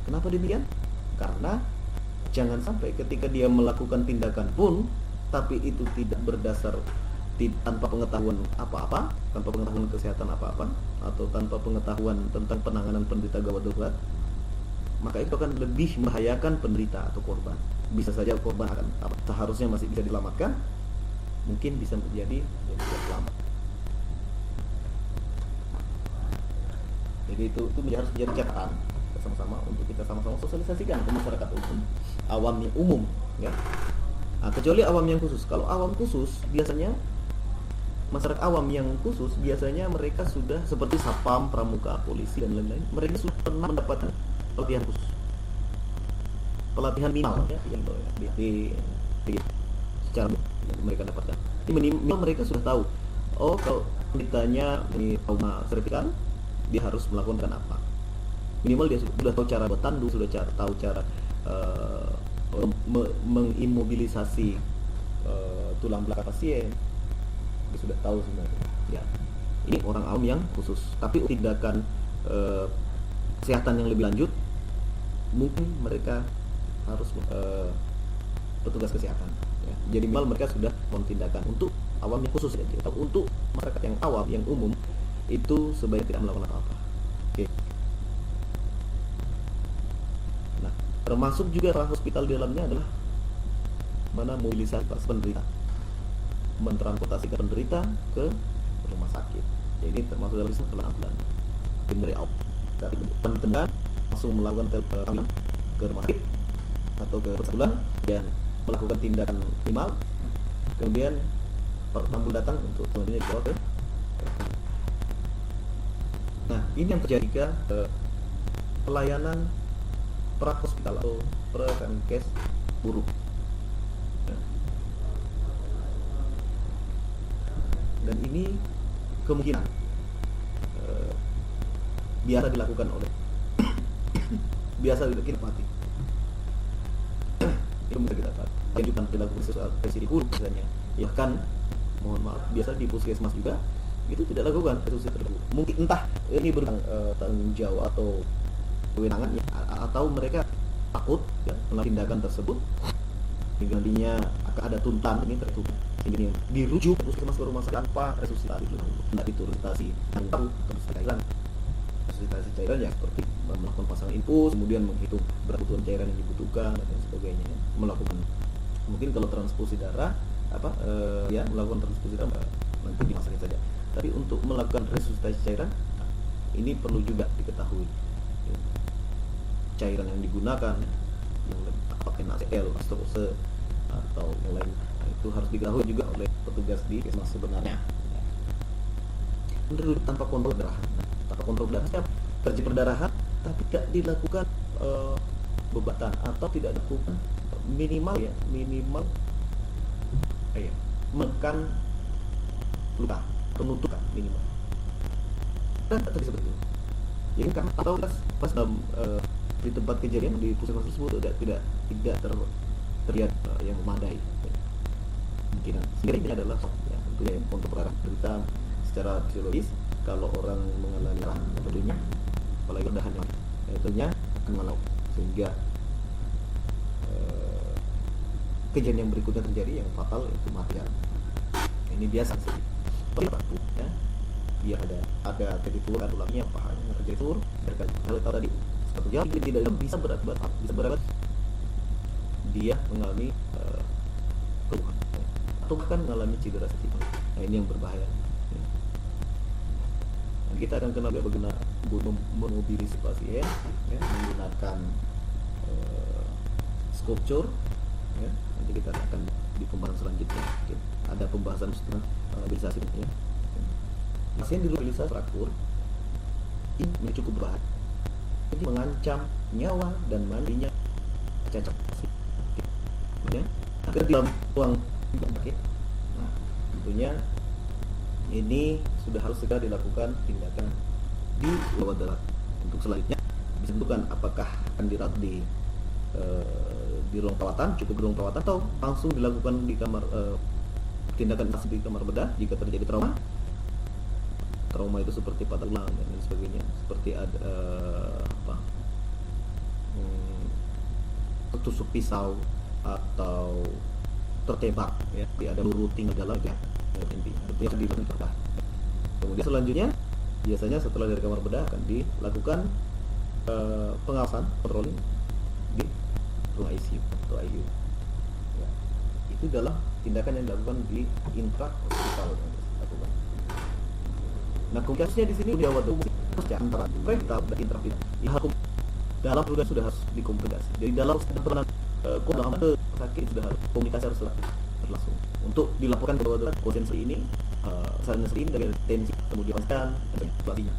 S1: Kenapa demikian? Karena jangan sampai ketika dia melakukan tindakan pun tapi itu tidak berdasar tanpa pengetahuan apa-apa, tanpa pengetahuan kesehatan apa-apa, atau tanpa pengetahuan tentang penanganan penderita gawat darurat, maka itu akan lebih membahayakan penderita atau korban. Bisa saja korban akan seharusnya masih bisa diselamatkan, mungkin bisa menjadi yang tidak selamat. Jadi itu harus menjadi catatan sama-sama untuk kita sama-sama sosialisasikan ke masyarakat awam yang umum, ya. Nah, kecuali awam yang khusus. Kalau awam khusus biasanya masyarakat awam yang khusus biasanya mereka sudah seperti satpam, pramuka, polisi dan lain-lain. Mereka sudah pernah mendapatkan pelatihan khusus, pelatihan minimal, ya, yang secara yang mereka dapatkan. Ini minimal mereka sudah tahu. Oh, kalau ditanya ini trauma servikal, dia harus melakukan apa? Minimal dia sudah tahu cara buat tandu, sudah tahu cara mengimobilisasi tulang belakang pasien. Dia sudah tahu sebenarnya. Ya, ini orang awam yang khusus. Tapi tindakan kesehatan yang lebih lanjut, mungkin mereka harus petugas kesehatan. Ya. Jadi minimal mereka sudah melakukan tindakan untuk awam yang khusus saja. Atau untuk masyarakat yang awam, yang umum, itu sebaiknya tidak melakukan apa-apa. Oke. Nah, termasuk juga peran hospital di dalamnya adalah mana mobilisasi penderita, mentransportasi penderita ke rumah sakit. Jadi termasuk dalam pelan-pelan dari awal dari penderita langsung melakukan telepon ke rumah sakit atau ke pusat dan melakukan tindakan minimal, kemudian ambulans datang untuk selanjutnya dibawa ke. Nah, ini yang terjadi jika pelayanan pra-hospital atau pre-case buruk. Dan ini kemungkinan biasa dilakukan oleh kita mati. Itu bisa kita lihat. Lanjutan dilakukan sesuatu presidi buruk misalnya. Ya kan, mohon maaf, biasa di puskesmas juga itu tidak lakukan resusitasi tersebut. Mungkin entah ini tanggung jawab atau kewenangan ya, atau mereka takut ya, melakukan tindakan tersebut nantinya akan ada tuntutan ini tertutup sehingga dirujuk puskesmas ke rumah sakit tanpa resusitasi dulu. Tidak itu resusitasi cairan ya seperti melakukan pasangan infus, kemudian menghitung kebutuhan cairan yang dibutuhkan dan sebagainya. Melakukan mungkin kalau transfusi darah ya melakukan transfusi darah nanti di rumah sakit saja. Tapi untuk melakukan resusitasi cairan ini perlu juga diketahui cairan yang digunakan, yang pakai NaCl atau yang lain, itu harus diketahui juga oleh petugas di puskesmas sebenarnya. Menurut tanpa kontrol darah, terjadi perdarahan tapi tidak dilakukan pengobatan atau tidak dilakukan minimal menekan luka, penutupan minimal. Dan tak seperti itu. Jadi karena atau pas dalam di tempat kejadian di puskesmas tersebut tidak terlihat yang memadai. Mungkin ini adalah tentunya yang untuk perkara berita secara fisiologis. Kalau orang mengalami tentunya apalagi redahan yang tentunya akan melaut sehingga kejadian yang berikutnya terjadi yang fatal itu kematian. Ini biasa sih. Ya, dia ada ketitur tulangnya pahanya terjatuh kalau tadi satu jam tidak bisa berat dia mengalami keluhan atau bahkan mengalami cedera sedikit. Nah, ini yang berbahaya. Dan kita akan kenal bagaimana memobilisasi pasien ya, menggunakan sculpture ya. Nanti kita akan di pembahasan selanjutnya mungkin ada pembahasan tentang mobilisasi ya. Pasien dimobilisasi fraktur ini cukup berat, jadi mengancam nyawa dan mandinya cacat ya. Agar di dalam ruang sakit. Nah, tentunya ini sudah harus segera dilakukan tindakan di gawat darurat. Untuk selanjutnya bisa tentukan apakah akan dirawat di ruang perawatan, cukup di ruang perawatan atau langsung dilakukan di kamar tindakan di kamar bedah jika terjadi trauma itu seperti patah tulang dan lain sebagainya, seperti ada tusuk pisau atau tertembak, ya, tidak ada peluru tinggal dalam ya, artinya dilakukan bedah. Kemudian selanjutnya biasanya setelah dari kamar bedah akan dilakukan pengawasan patroli di ruang ICU atau IU. Ya, itu adalah tindakan yang dilakukan di intra hospital yang dilakukan. Nah, komunikasinya di sini jawab antara rektal dan intravital. Ya, dalam sudah harus dikomunikasi. Jadi dalam dalam sakit sudah harus komunikasi harus berlangsung untuk dilaporkan bahwa pasien ini misalnya dari tensi kemudian dan sebagainya.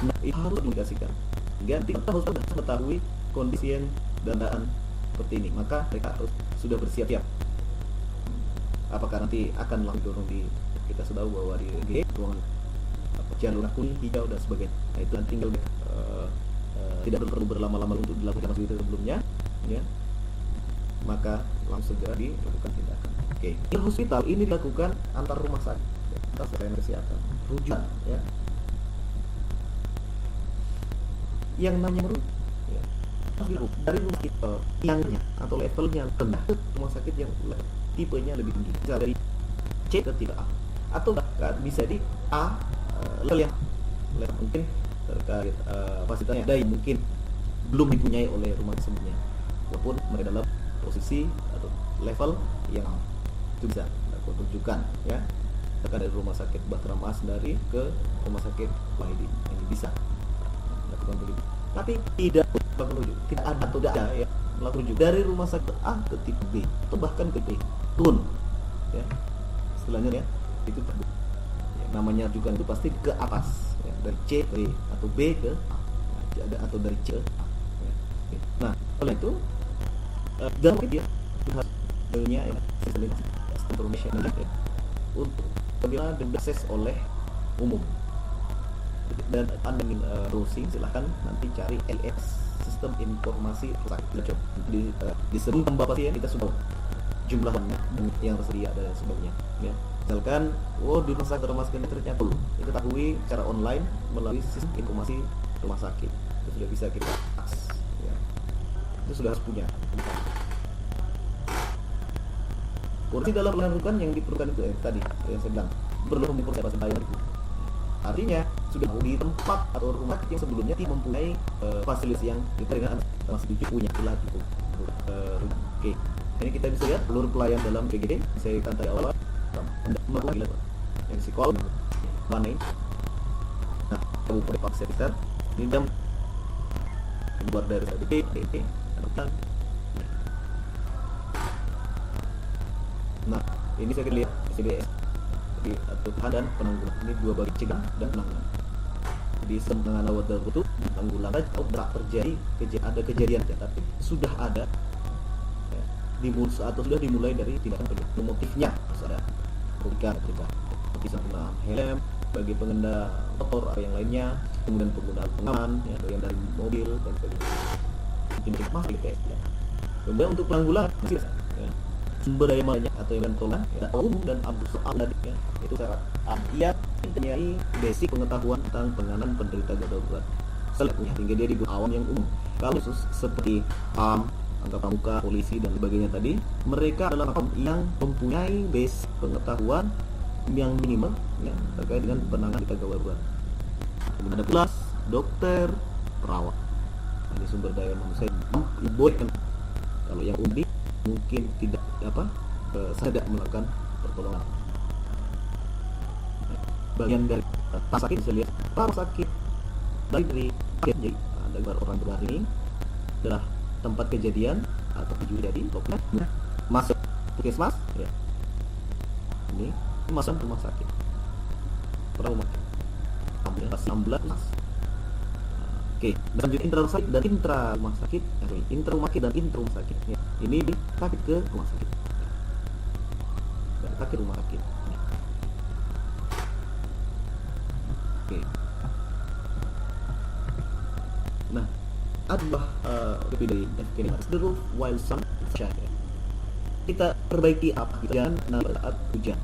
S1: Nah, itu harus dikomunikasikan. Hingga kita harus mengetahui kondisi dan keadaan seperti ini. Maka mereka harus sudah bersiap-siap. Apakah nanti akan langsung kita sudah tahu bahwa di ruangan jalur kuning, hijau dan sebagainya. Nah, itu nanti tinggal tidak perlu berlama-lama untuk dilakukan seperti sebelumnya, ya. Maka langsung segera dilakukan tindakan. Oke. Di hospital ini dilakukan antar rumah sakit, atas layanan kesehatan, rujukan, ya. Yang namanya merujuk, ya, dari rumah sakit yangnya atau levelnya rendah ke rumah sakit yang tipenya lebih tinggi, bisa dari C ke 3A, atau bahkan bisa di A level yang mungkin terkait fasilitasnya ada yang mungkin belum dipunyai oleh rumah sebelumnya, walaupun mereka dalam posisi atau level yang itu bisa dilakukan rujukan, ya, terkait dari rumah sakit Bahtera Mas dari ke rumah sakit Wahidin ini bisa melakukan rujuk, tapi tidak melakukan rujuk, tidak ada atau tidak ada, ya, melakukan rujuk dari rumah sakit A ke tipe B atau bahkan ke B turun, ya, istilahnya, ya, itu ya, namanya rujukan itu pasti ke atas, ya, dari C ke B atau B ke A, ya, atau dari C ke A, ya. Nah, oleh itu dalam dia hasilnya, ya, sistem information, ya, untuk apabila diakses oleh umum dan Anda ingin browsing, silahkan nanti cari LS sistem informasi sakit di sebelum tambah pasien kita sudah jumlah yang tersedia dan sebagainya, ya. Misalkan di rumah sakit ini ternyata kita ketahui secara online melalui sistem informasi rumah sakit itu sudah bisa kita akses, ya. Itu sudah harus punya. Kursi dalam melakukan yang diperlukan itu tadi yang saya bilang perlu mempersiapkan bayar itu. Artinya sudah di tempat atau rumah sakit yang sebelumnya tidak mempunyai fasilitas yang diberikan masih punya ilah itu. Oke. Ini kita bisa lihat seluruh pelayan dalam PGD. Saya akan tanya awal yang psikolog mana ini. Nah, kabupaten Pak Sekitar ini jam buat dari DP. Nah, ini saya lihat CBS atau tahan dan penanggulangan ini dua bagi cegah dan penanggulangan. Jadi penanganan darurat itu penanggulangan tidak terjadi ada kejadian, ya, tapi sudah ada, ya, atau sudah dimulai dari tindakan pencegahan. Motifnya harus ada perbaikan cegah, seperti penggunaan helm bagi pengendara motor atau yang lainnya, kemudian penggunaan pengaman, ya, yang dari mobil dan sebagainya. Ini masih BPS, ya. Kemudian untuk penanggulangan, ya, sumber daya manusia atau yang tolong, ya, umum dan abdul soal, ya, itu syarat ia mempunyai basic pengetahuan tentang penanganan penderita darurat selanjutnya hingga dia di awam yang umum. Kalau khusus seperti PAM, angka pramuka, polisi dan sebagainya tadi, mereka adalah yang mempunyai basic pengetahuan yang minimal, ya, terkait dengan penanganan penderita darurat. Kemudian ada pula dokter, perawat. Ini sumber daya manusia boleh. Kalau yang umum mungkin tidak tidak melakukan pertolongan. Bagian dari tas sakit bisa lihat rumah sakit dari jadi ada gambar orang berlari ini adalah tempat kejadian atau jadi lokasi masuk puskesmas, ya. Ini masuk rumah sakit rumah ambulans 16. Oke, lanjut intra rumah sakit dan intra rumah sakit, intra rumah sakit dan intra rumah sakit, ya. Ini di sakit ke rumah sakit, sakit rumah sakit, ya. Oke. Nah, adalah lebih dari ini the roof while sun shine. Kita perbaiki apa jangan saat hujan.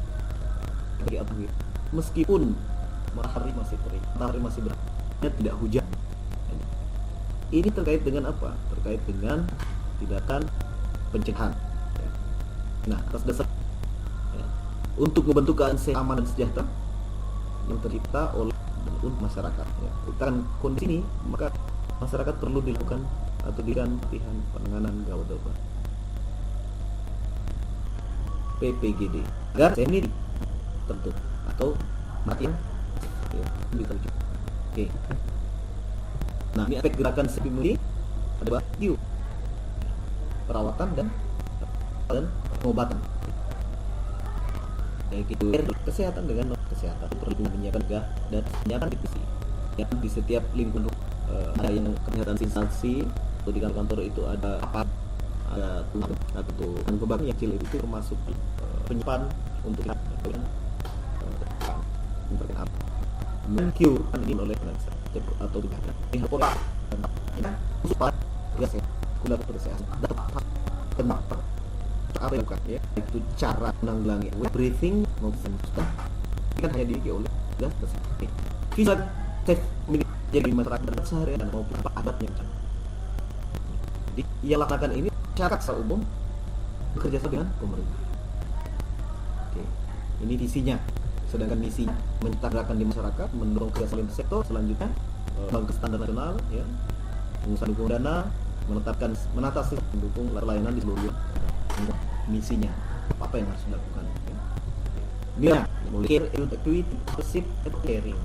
S1: Perbaiki apa gitu. Meskipun matahari masih terik, matahari masih berada, tidak hujan. Ini terkait dengan apa? Terkait dengan tindakan pencegahan, ya. Nah, atas dasar ya, untuk membentuk keadaan aman dan sejahtera yang tercipta oleh dan untuk masyarakat. Ya. Karena kondisi ini, maka masyarakat perlu dilakukan atau diberikan pelatihan penanganan gawat darurat PPGD agar sendiri tentu atau makin ya, lebih terwujud. Oke. Nah, ini efek gerakan CPMD adalah perawatan dan pengobatan. Baik itu kesehatan dengan kesehatan perlu menyiapkan dan menyiapkan divisi. Ya, di setiap lingkungan ada yang kesehatan instansi atau di kantor itu ada apa, ada atau pembangkit yang kecil itu termasuk penyimpanan untuk mencure ini oleh penasihat atau pihak pola supaya guna kesehatan tenang apa yang ya itu cara menanggulangi breathing maupun kan hanya dimiliki oleh kesehatan bisa jadi masyarakat sehari-hari maupun adatnya. Jadi yang lakukan ini masyarakat secara umum bekerja sama dengan pemerintah. Oke, ini visinya. Sedangkan misi menciptakan di masyarakat, mendorong kerjasama lintas sektor. Selanjutnya bangkit standar nasional, ya, pengusaha dukung dana, menatasi mendukung layanan di seluruh misinya. Apa yang harus dilakukan? Ya. Ini mulai care, equity, leadership, and caring.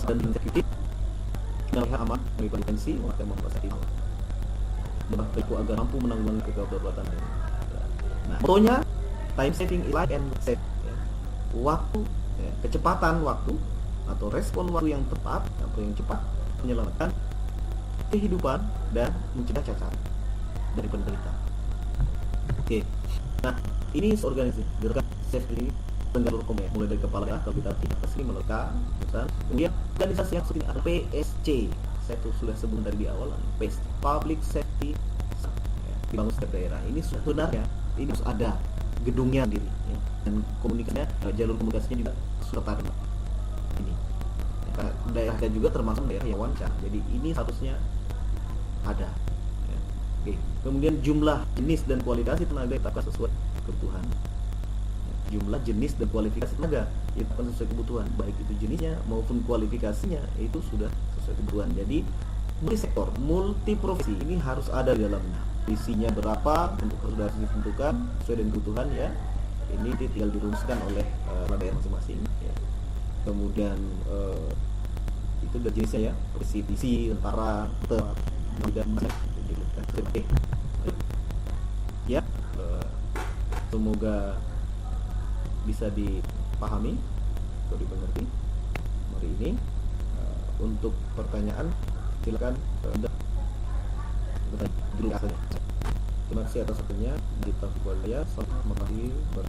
S1: Dan integriti dalam aman dari potensi warga mempersiapkan dapat berlaku agar mampu menanggulangi kedaruratan. Nah, motonya time saving life and save, ya. Waktu, ya, kecepatan waktu atau respon waktu yang tepat atau yang cepat menyelamatkan kehidupan dan mencegah cacat dari penderita. Oke, nah ini organisasi gerakan safety Tenggara Komeng, mulai dari kepala daerah, kabupaten, asli, melekat, kemudian organisasi yang seperti ada PSC, saya tuh sudah sebut dari di awal, Public Safety, ya, dibangun setiap daerah. Ini sebenarnya ini harus ada gedungnya sendiri, ya, dan komunikasinya, jalur komunikasinya juga sudah ada. Ini ya, daerahnya juga termasuk daerah yang wawancara, jadi ini statusnya ada. Ya. Oke. Kemudian jumlah, jenis dan kualifikasi tenaga ditetapkan sesuai kebutuhan. Jumlah, jenis, dan kualifikasi tenaga itu kan sesuai kebutuhan, baik itu jenisnya maupun kualifikasinya itu sudah sesuai kebutuhan. Jadi multi sektor, multi profesi ini harus ada di dalamnya. Visinya berapa untuk sudah ditentukan sesuai dengan kebutuhan, ya. Ini tinggal dirumuskan oleh daerah masing-masing, ya. Kemudian itu udah jenisnya, ya, profesi, tentara, kemudian ya, semoga bisa dipahami atau dimengerti hari ini. Untuk pertanyaan silakan dulu saja. Terima kasih atas waktunya. Di Taufik Walaya. Selamat malam.